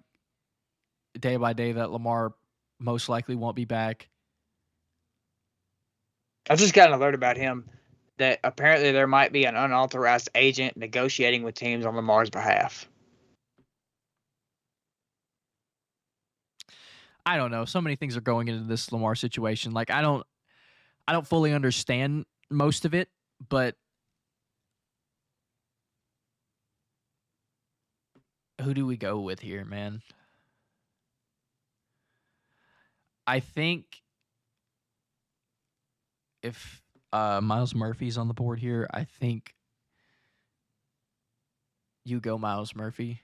day by day that Lamar most likely won't be back. I just got an alert about him that apparently there might be an unauthorized agent negotiating with teams on Lamar's behalf. I don't know. So many things are going into this Lamar situation. Like I don't fully understand most of it, but who do we go with here, man? I think if Miles Murphy's on the board here, I think you go Miles Murphy.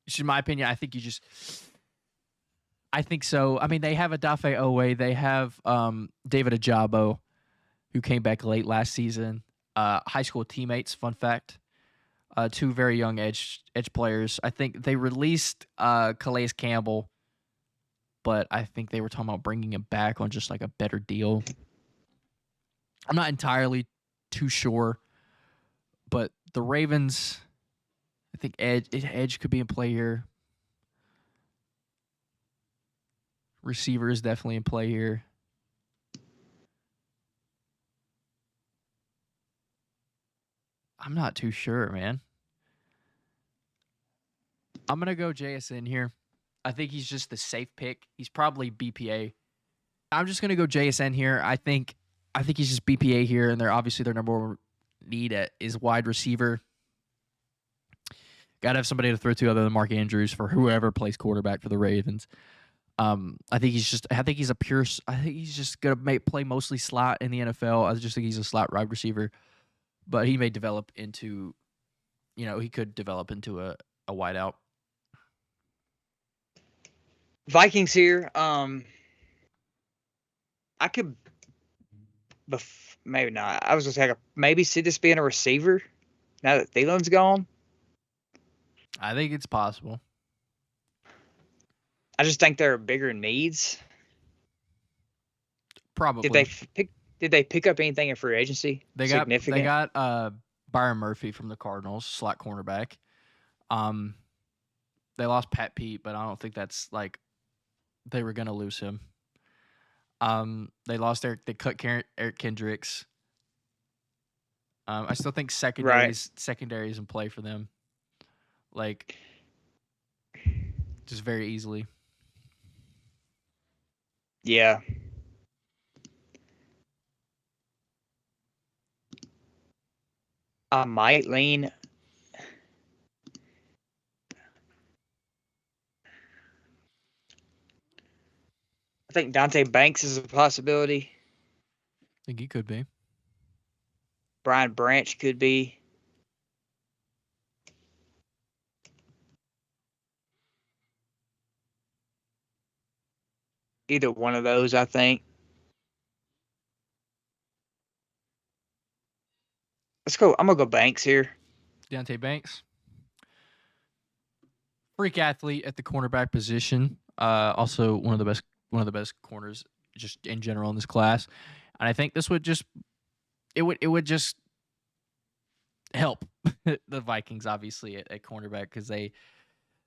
It's in my opinion. I think I think so. I mean, they have Adafe Owe. They have David Ajabo, who came back late last season. High school teammates, fun fact. Two very young edge players. I think they released Calais Campbell, but I think they were talking about bringing him back on just like a better deal. I'm not entirely too sure, but the Ravens, I think edge could be in play here. Receiver is definitely in play here. I'm not too sure, man. I'm going to go JSN here. I think he's just the safe pick. He's probably BPA. I'm just going to go JSN here. I think he's just BPA here, and they're obviously their number one need is wide receiver. Got to have somebody to throw to other than Mark Andrews for whoever plays quarterback for the Ravens. I think he's just gonna play mostly slot in the NFL. I just think he's a slot wide receiver, but he may develop into, he could develop into a wideout. Vikings here. I could, maybe not. I was gonna say maybe see this being a receiver now that Thielen's gone. I think it's possible. I just think there are bigger needs. Probably. Did they pick up anything in free agency? They got Byron Murphy from the Cardinals, slot cornerback. They lost Pat Pete, but I don't think that's like they were gonna lose him. They cut Eric Kendricks. I still think secondaries in play for them. Like just very easily. Yeah. I might lean. I think Dante Banks is a possibility. I think he could be. Brian Branch could be. Either one of those, I think. Let's go. I'm going to go Banks here. Deontay Banks. Freak athlete at the cornerback position. Also one of the best corners just in general in this class. And I think this would just it would just help the Vikings obviously at cornerback because they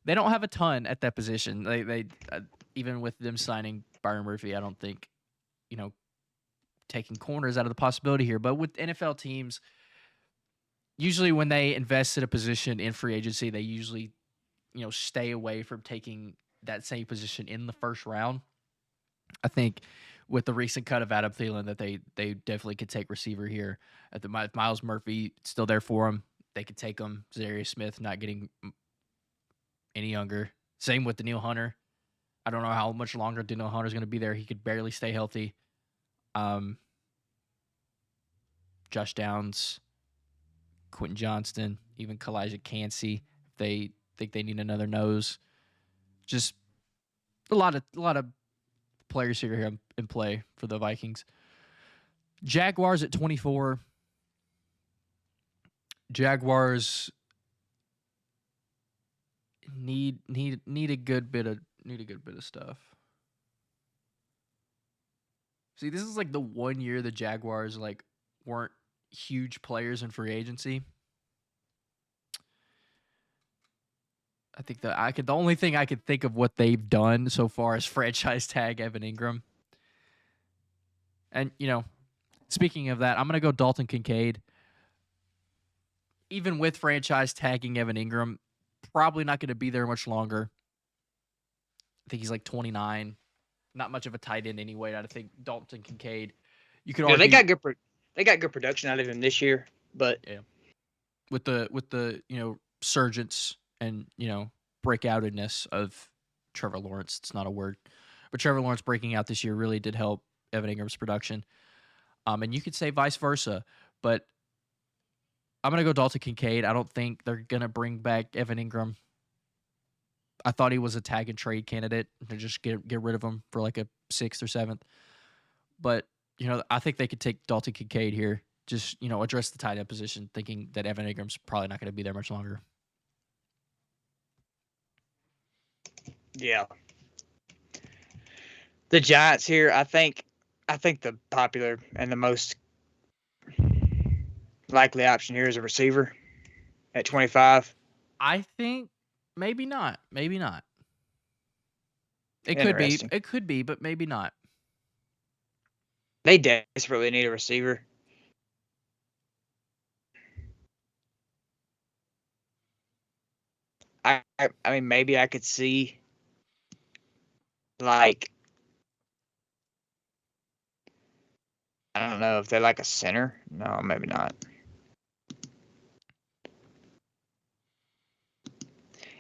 don't have a ton at that position. They even with them signing Byron Murphy, I don't think taking corners out of the possibility here. But with NFL teams, usually when they invest in a position in free agency, they usually stay away from taking that same position in the first round. I think with the recent cut of Adam Thielen that they definitely could take receiver here. At the Miles Murphy still there for them, they could take him. Zarius Smith not getting any younger. Same with Daniil Hunter. I don't know how much longer Daniil Hunter's going to be there. He could barely stay healthy. Josh Downs, Quentin Johnston, even Kalijah Cansey, if they think they need another nose. Just a lot of players here in play for the Vikings. Jaguars at 24. Jaguars need a good bit of stuff. See, this is like the 1 year the Jaguars like weren't huge players in free agency. I think the only thing I could think of what they've done so far is franchise tag Evan Ingram. And, speaking of that, I'm going to go Dalton Kincaid. Even with franchise tagging Evan Ingram, probably not going to be there much longer. I think he's like 29. Not much of a tight end anyway. I think Dalton Kincaid. You could argue they got good production out of him this year, but yeah, with the surgence and breakoutedness of Trevor Lawrence. It's not a word, but Trevor Lawrence breaking out this year really did help Evan Ingram's production. And you could say vice versa, but I'm gonna go Dalton Kincaid. I don't think they're gonna bring back Evan Ingram. I thought he was a tag and trade candidate to just get rid of him for like a 6th or 7th. But I think they could take Dalton Kincaid here. Just address the tight end position, thinking that Evan Ingram's probably not going to be there much longer. Yeah. The Giants here, I think the popular and the most likely option here is a receiver at 25. I think maybe not. Maybe not. It could be, but maybe not. They desperately need a receiver. I mean, maybe I could see like, I don't know if they're like a center. No, maybe not.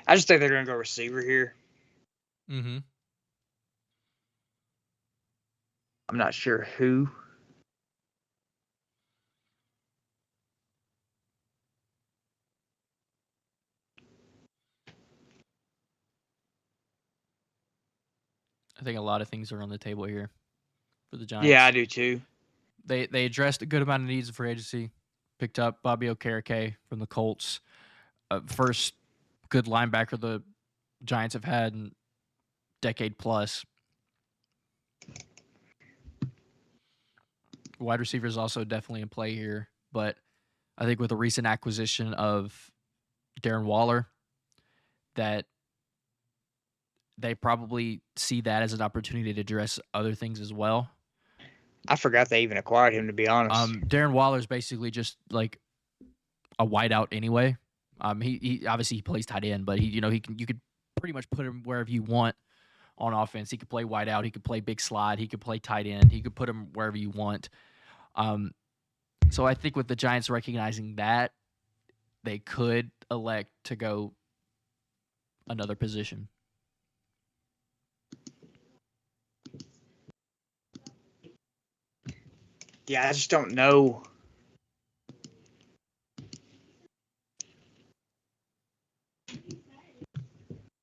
I just think they're going to go receiver here. Mm-hmm. I'm not sure who. I think a lot of things are on the table here for the Giants. Yeah, I do too. They addressed a good amount of needs in free agency. Picked up Bobby Okereke from the Colts. First good linebacker the Giants have had in decade plus. Wide receiver is also definitely in play here, but I think with the recent acquisition of Darren Waller, that they probably see that as an opportunity to address other things as well. I forgot they even acquired him, to be honest. Darren Waller is basically just like a wideout anyway. He obviously he plays tight end, but you could pretty much put him wherever you want on offense. He could play wideout, he could play big slide, he could play tight end, he could put him wherever you want. So I think with the Giants recognizing that, they could elect to go another position. Yeah, I just don't know.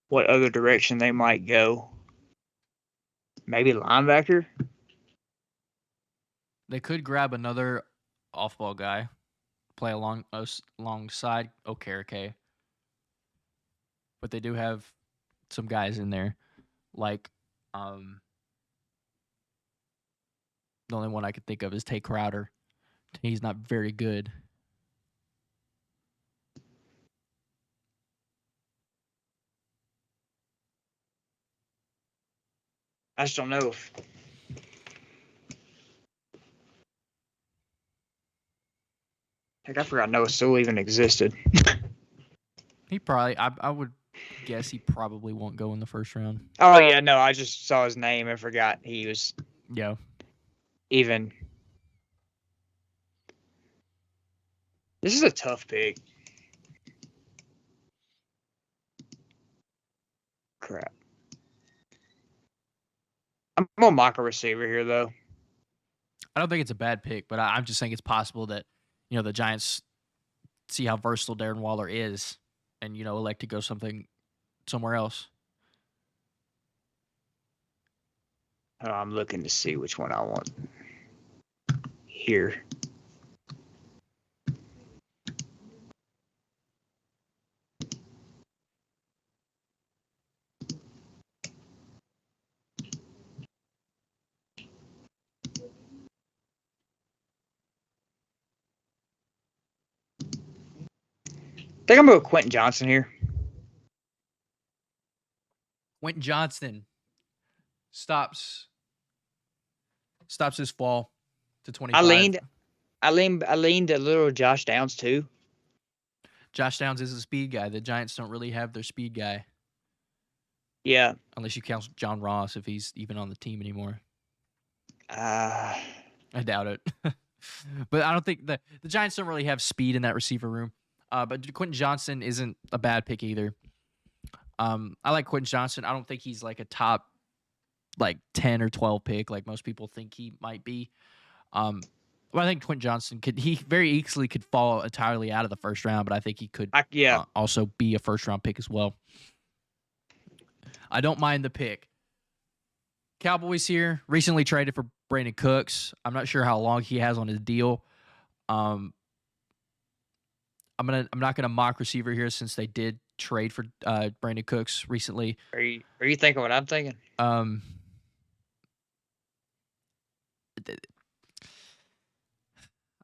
What other direction they might go. Maybe linebacker? They could grab another off-ball guy, play alongside Okereke. But they do have some guys in there, like the only one I could think of is Tay Crowder. He's not very good. I just don't know if. Heck, I forgot Noah Sewell even existed. He probably, I would guess he probably won't go in the first round. Oh, yeah, no, I just saw his name and forgot he was even. This is a tough pick. crap. I'm gonna mock a receiver here though. I don't think it's a bad pick, but I'm just saying it's possible that the Giants see how versatile Darren Waller is, and elect to go somewhere else. I'm looking to see which one I want here. I think I'm going to go Quentin Johnson here. Quentin Johnson stops his fall to 25. I leaned a little Josh Downs too. Josh Downs is a speed guy. The Giants don't really have their speed guy. Yeah. Unless you count John Ross, if he's even on the team anymore. I doubt it. But I don't think the Giants don't really have speed in that receiver room. But Quentin Johnson isn't a bad pick either. I like Quentin Johnson. I don't think he's like a top 10 or 12 pick like most people think he might be. Well, I think Quentin Johnson he very easily could fall entirely out of the first round, but I think he could also be a first round pick as well. I don't mind the pick. Cowboys here recently traded for Brandon Cooks. I'm not sure how long he has on his deal. I'm not gonna mock receiver here since they did trade for Brandon Cooks recently. Are you thinking what I'm thinking?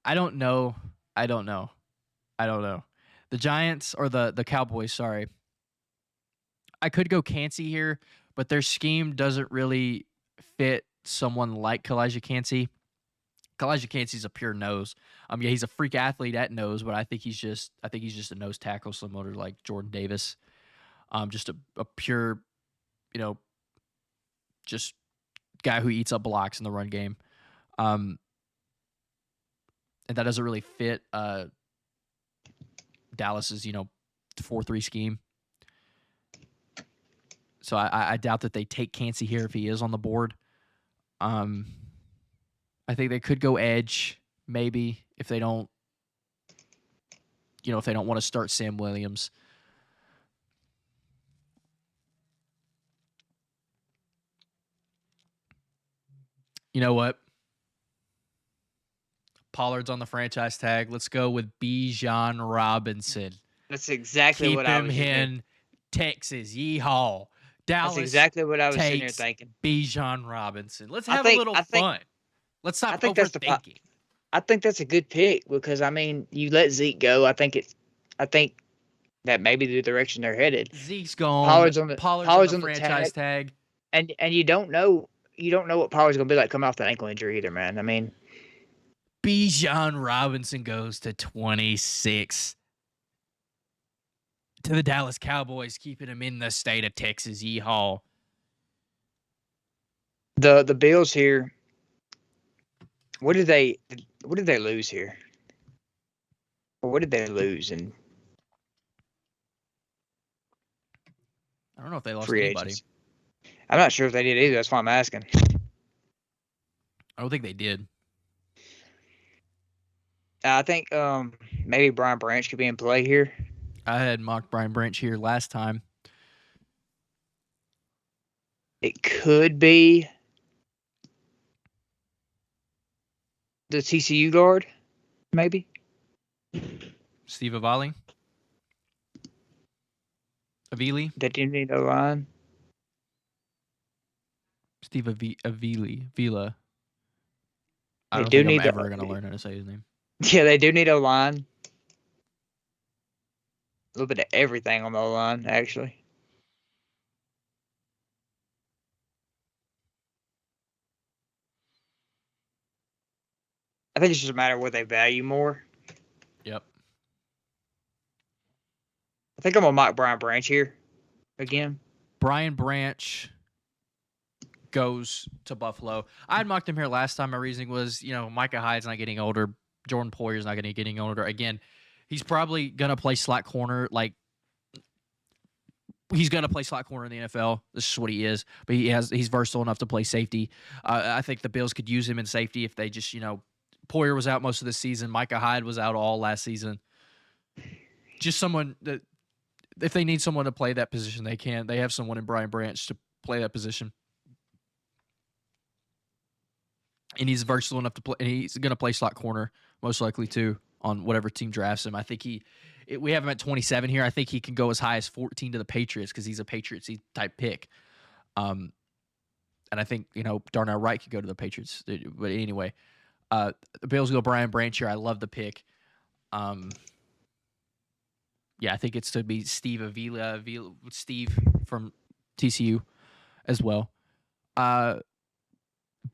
I don't know. The Giants or the Cowboys, sorry. I could go Kancey here, but their scheme doesn't really fit someone like Kalijah Kancey. Kalijah Kancey's a pure nose. Yeah, he's a freak athlete at nose, but I think he's just a nose tackle similar to like Jordan Davis. Just a pure, just guy who eats up blocks in the run game. And that doesn't really fit Dallas's, 4-3 scheme. So I doubt that they take Kancey here if he is on the board. I think they could go edge maybe if they don't, if they don't want to start Sam Williams. You know what? Pollard's on the franchise tag. Let's go with Bijan Robinson. That's exactly what I was thinking. Keep him in Texas. Yeehaw. Dallas. That's exactly what I was sitting here thinking. Bijan Robinson. Let's have a little fun. Let's stop overthinking. I think that's a good pick because you let Zeke go. I think that may be the direction they're headed. Zeke's gone. Pollard's on the franchise tag. And you don't know what Pollard's gonna be like coming off that ankle injury either, man. Bijan Robinson goes to 26 to the Dallas Cowboys, keeping him in the state of Texas. Yeehaw. The Bills here. What did they lose here? Or what did they lose in? I don't know if they lost anybody. Agents. I'm not sure if they did either. That's why I'm asking. I don't think they did. I think maybe Brian Branch could be in play here. I had mocked Brian Branch here last time. It could be the TCU guard, maybe. Steve Avili. They do need a line. Steve Avila. I don't think I'm ever going to learn how to say his name. Yeah, they do need a line. A little bit of everything on the line, actually. I think it's just a matter of what they value more. Yep. I think I'm going to mock Brian Branch here again. Brian Branch goes to Buffalo. I had mocked him here last time. My reasoning was, Micah Hyde's not getting older. Jordan Poyer's not getting older. Again, he's probably going to play slot corner. he's going to play slot corner in the NFL. This is what he is. But he's versatile enough to play safety. I think the Bills could use him in safety if they just, Poyer was out most of the season. Micah Hyde was out all last season. Just someone that, if they need someone to play that position, they can. They have someone in Brian Branch to play that position. And he's versatile enough to play. And he's going to play slot corner, most likely, too, on whatever team drafts him. I think we have him at 27 here. I think he can go as high as 14 to the Patriots because he's a Patriots type pick. And I think, Darnell Wright could go to the Patriots. But anyway, the Bills go Brian Branch here. I love the pick. Yeah, I think it's to be Steve Avila, Steve from TCU as well.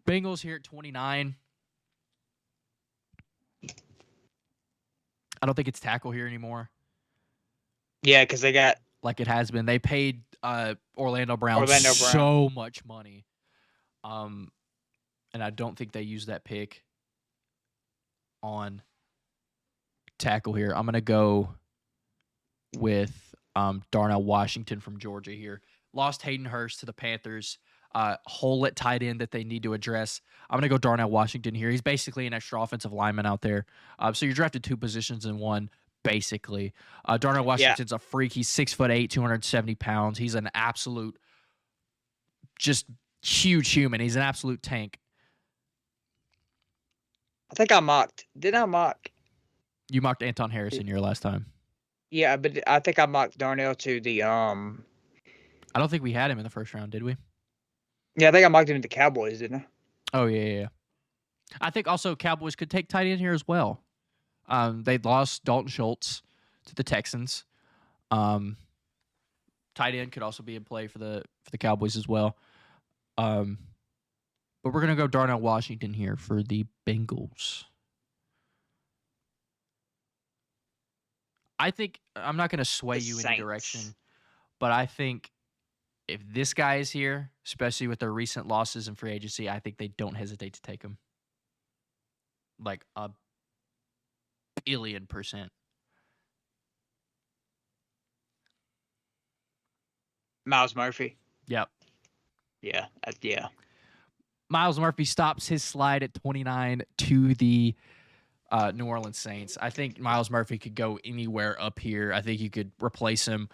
Bengals here at 29. I don't think it's tackle here anymore. Yeah, because they got like it has been. They paid Orlando Brown so much money, and I don't think they used that pick on tackle here. I'm gonna go with Darnell Washington from Georgia here. Lost Hayden Hurst to the Panthers. Hole at tight end that they need to address. I'm going to go Darnell Washington here. He's basically an extra offensive lineman out there. So you're drafted two positions in one, basically. Darnell Washington's a freak. He's 6'8", 270 pounds. He's an absolute, just huge human. He's an absolute tank. I think I mocked. Did I mock? You mocked Anton Harrison your last time. Yeah, but I think I mocked Darnell to the I don't think we had him in the first round, did we? Yeah, I think I mocked him to the Cowboys, didn't I? Oh yeah. I think also Cowboys could take tight end here as well. They lost Dalton Schultz to the Texans. Tight end could also be in play for the Cowboys as well. But we're gonna go Darnell Washington here for the Bengals. I think I'm not going to sway you in any direction, but I think if this guy is here, especially with their recent losses in free agency, I think they don't hesitate to take him. Like 1,000,000,000%. Myles Murphy. Yep. Yeah. Myles Murphy stops his slide at 29 to the New Orleans Saints. I think Myles Murphy could go anywhere up here. I think you could replace him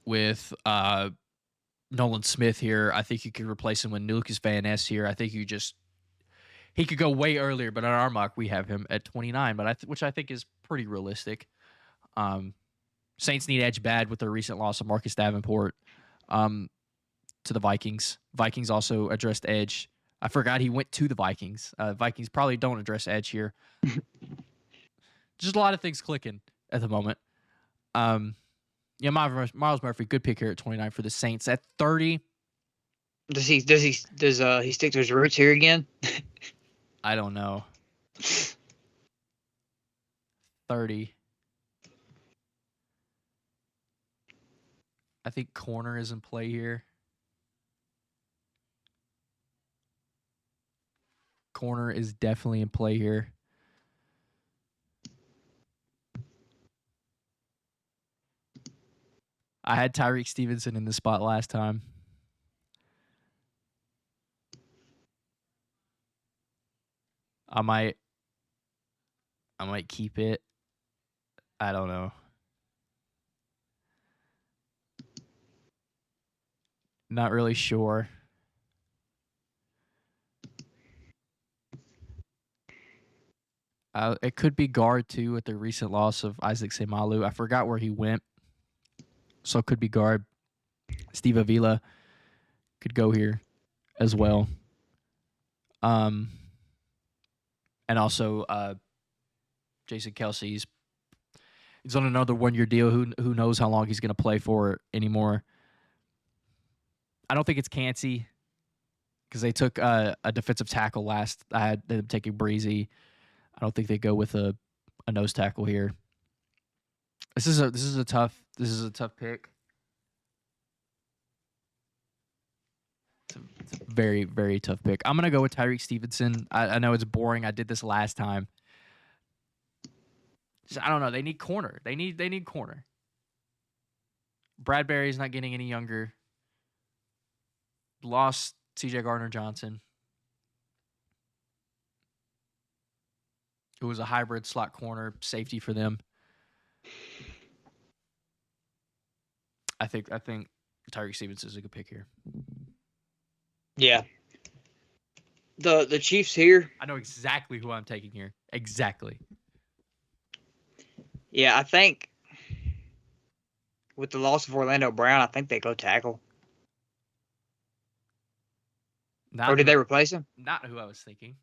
with Nolan Smith here. I think you could replace him with Lucas Van Ness here. I think he could go way earlier, but on our mock we have him at 29, but which I think is pretty realistic. Saints need edge bad with their recent loss of Marcus Davenport to the Vikings. Vikings also addressed edge. I forgot he went to the Vikings. Vikings probably don't address edge here. Just a lot of things clicking at the moment. Myles Murphy, good pick here at 29 for the Saints. At 30, does he stick to his roots here again? I don't know. 30. I think corner is in play here. Corner is definitely in play here. I had Tyreek Stevenson in the spot last time. I might keep it. I don't know. Not really sure. It could be guard, too, with the recent loss of Isaac Semalu. I forgot where he went. So it could be guard. Steve Avila could go here as well. And also Jason Kelsey. He's on another one-year deal. Who knows how long he's going to play for anymore. I don't think it's Cansey because they took a defensive tackle last. I had them taking Breezy. I don't think they go with a nose tackle here. This is a tough pick. It's a very, very tough pick. I'm gonna go with Tyreek Stevenson. I know it's boring. I did this last time. So I don't know. They need corner. They need corner. Bradbury's not getting any younger. Lost C.J. Gardner-Johnson, who was a hybrid slot corner safety for them. I think Tyreek Stevenson is a good pick here. Yeah. The Chiefs here. I know exactly who I'm taking here. Exactly. Yeah, I think with the loss of Orlando Brown, I think they go tackle. Or did they replace him? Not who I was thinking.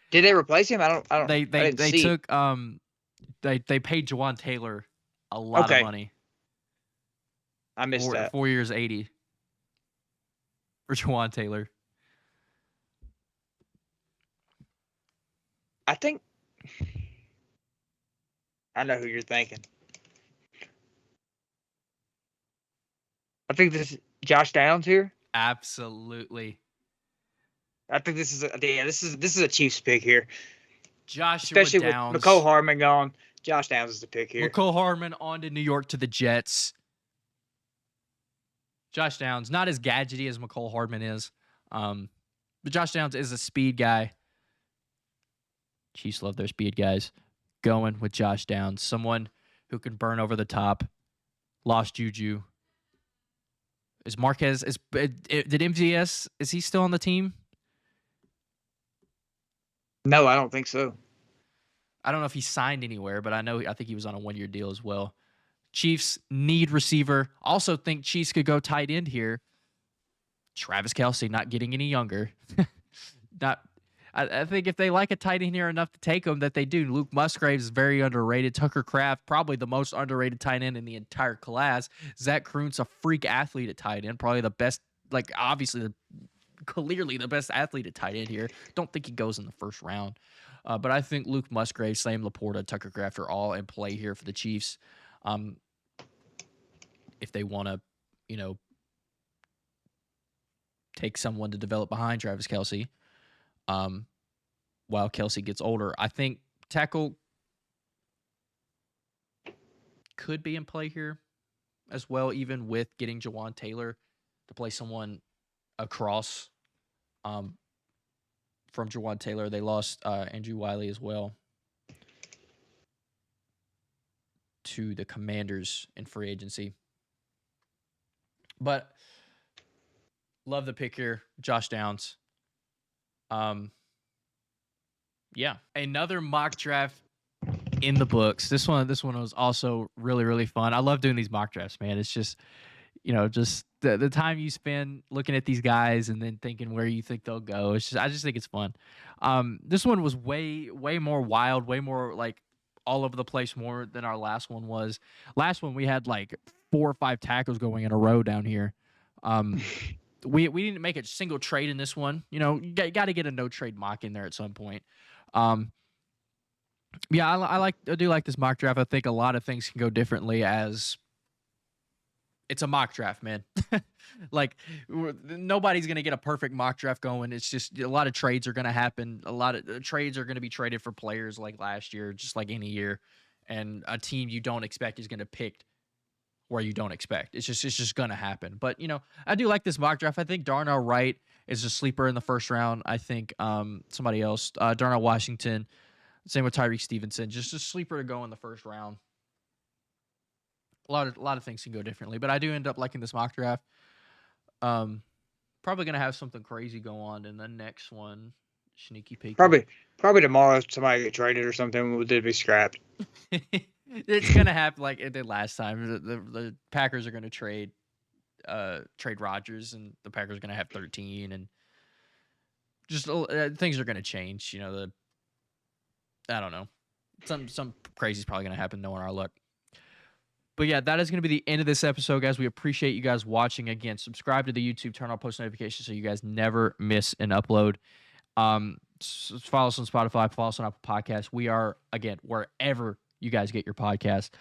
Did they replace him? I don't. They I didn't see took it. they paid Jawan Taylor a lot of money. I missed that. 4 years, 80 for Jawan Taylor. I think I know who you're thinking. I think this is Josh Downs here. Absolutely. I think this is a Chiefs pick here. Joshua Especially Downs. with McCole Hardman gone. Josh Downs is the pick here. McCole Hardman on to New York to the Jets. Josh Downs, not as gadgety as McCole Hardman is. But Josh Downs is a speed guy. Chiefs love their speed guys. Going with Josh Downs. Someone who can burn over the top. Lost Juju. Is Marquez... Did MVS... Is he still on the team? No, I don't think so. I don't know if he signed anywhere, but I think he was on a 1-year deal as well. Chiefs need receiver. Also think Chiefs could go tight end here. Travis Kelce not getting any younger. I think if they like a tight end here enough to take him, that they do. Luke Musgrave is very underrated. Tucker Kraft, probably the most underrated tight end in the entire class. Zach Kroon's a freak athlete at tight end. Probably the best, clearly the best athlete at tight end here. Don't think he goes in the first round. But I think Luke Musgrave, Sam Laporta, Tucker Kraft are all in play here for the Chiefs. If they want to, take someone to develop behind Travis Kelce, while Kelce gets older, I think tackle could be in play here as well, even with getting Jawan Taylor to play someone across from Jawan Taylor. They lost Andrew Wiley as well to the Commanders in free agency. But love the pick here, Josh Downs. Yeah, another mock draft in the books. This one was also really, really fun. I love doing these mock drafts, man. It's just, just the time you spend looking at these guys and then thinking where you think they'll go. I just think it's fun. This one was way, way more wild, way more like all over the place more than our last one was. Last one we had like 4 or 5 tackles going in a row down here. We didn't make a single trade in this one. You got to get a no trade mock in there at some point. Yeah, I do like this mock draft. I think a lot of things can go differently as it's a mock draft, man. Nobody's going to get a perfect mock draft going. It's just a lot of trades are going to happen. A lot of trades are going to be traded for players like last year, just like any year. And a team you don't expect is going to pick where you don't expect. It's just going to happen. But, I do like this mock draft. I think Darnell Wright is a sleeper in the first round. I think somebody else, Darnell Washington, same with Tyreek Stevenson, just a sleeper to go in the first round. A lot of things can go differently, but I do end up liking this mock draft. Probably going to have something crazy go on in the next one. Sneaky peek. Probably tomorrow somebody get traded or something would be scrapped. It's gonna happen like it did last time. The Packers are gonna trade Rodgers, and the Packers are gonna have 13, and just things are gonna change. I don't know. Some crazy is probably gonna happen. Knowing our luck. But yeah, that is going to be the end of this episode, guys. We appreciate you guys watching. Again, subscribe to the YouTube, turn on post notifications so you guys never miss an upload. Follow us on Spotify, follow us on Apple Podcasts. We are, again, wherever you guys get your podcast.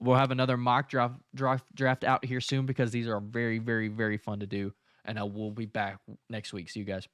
We'll have another mock draft out here soon because these are very, very, very fun to do. And we'll be back next week. See you guys.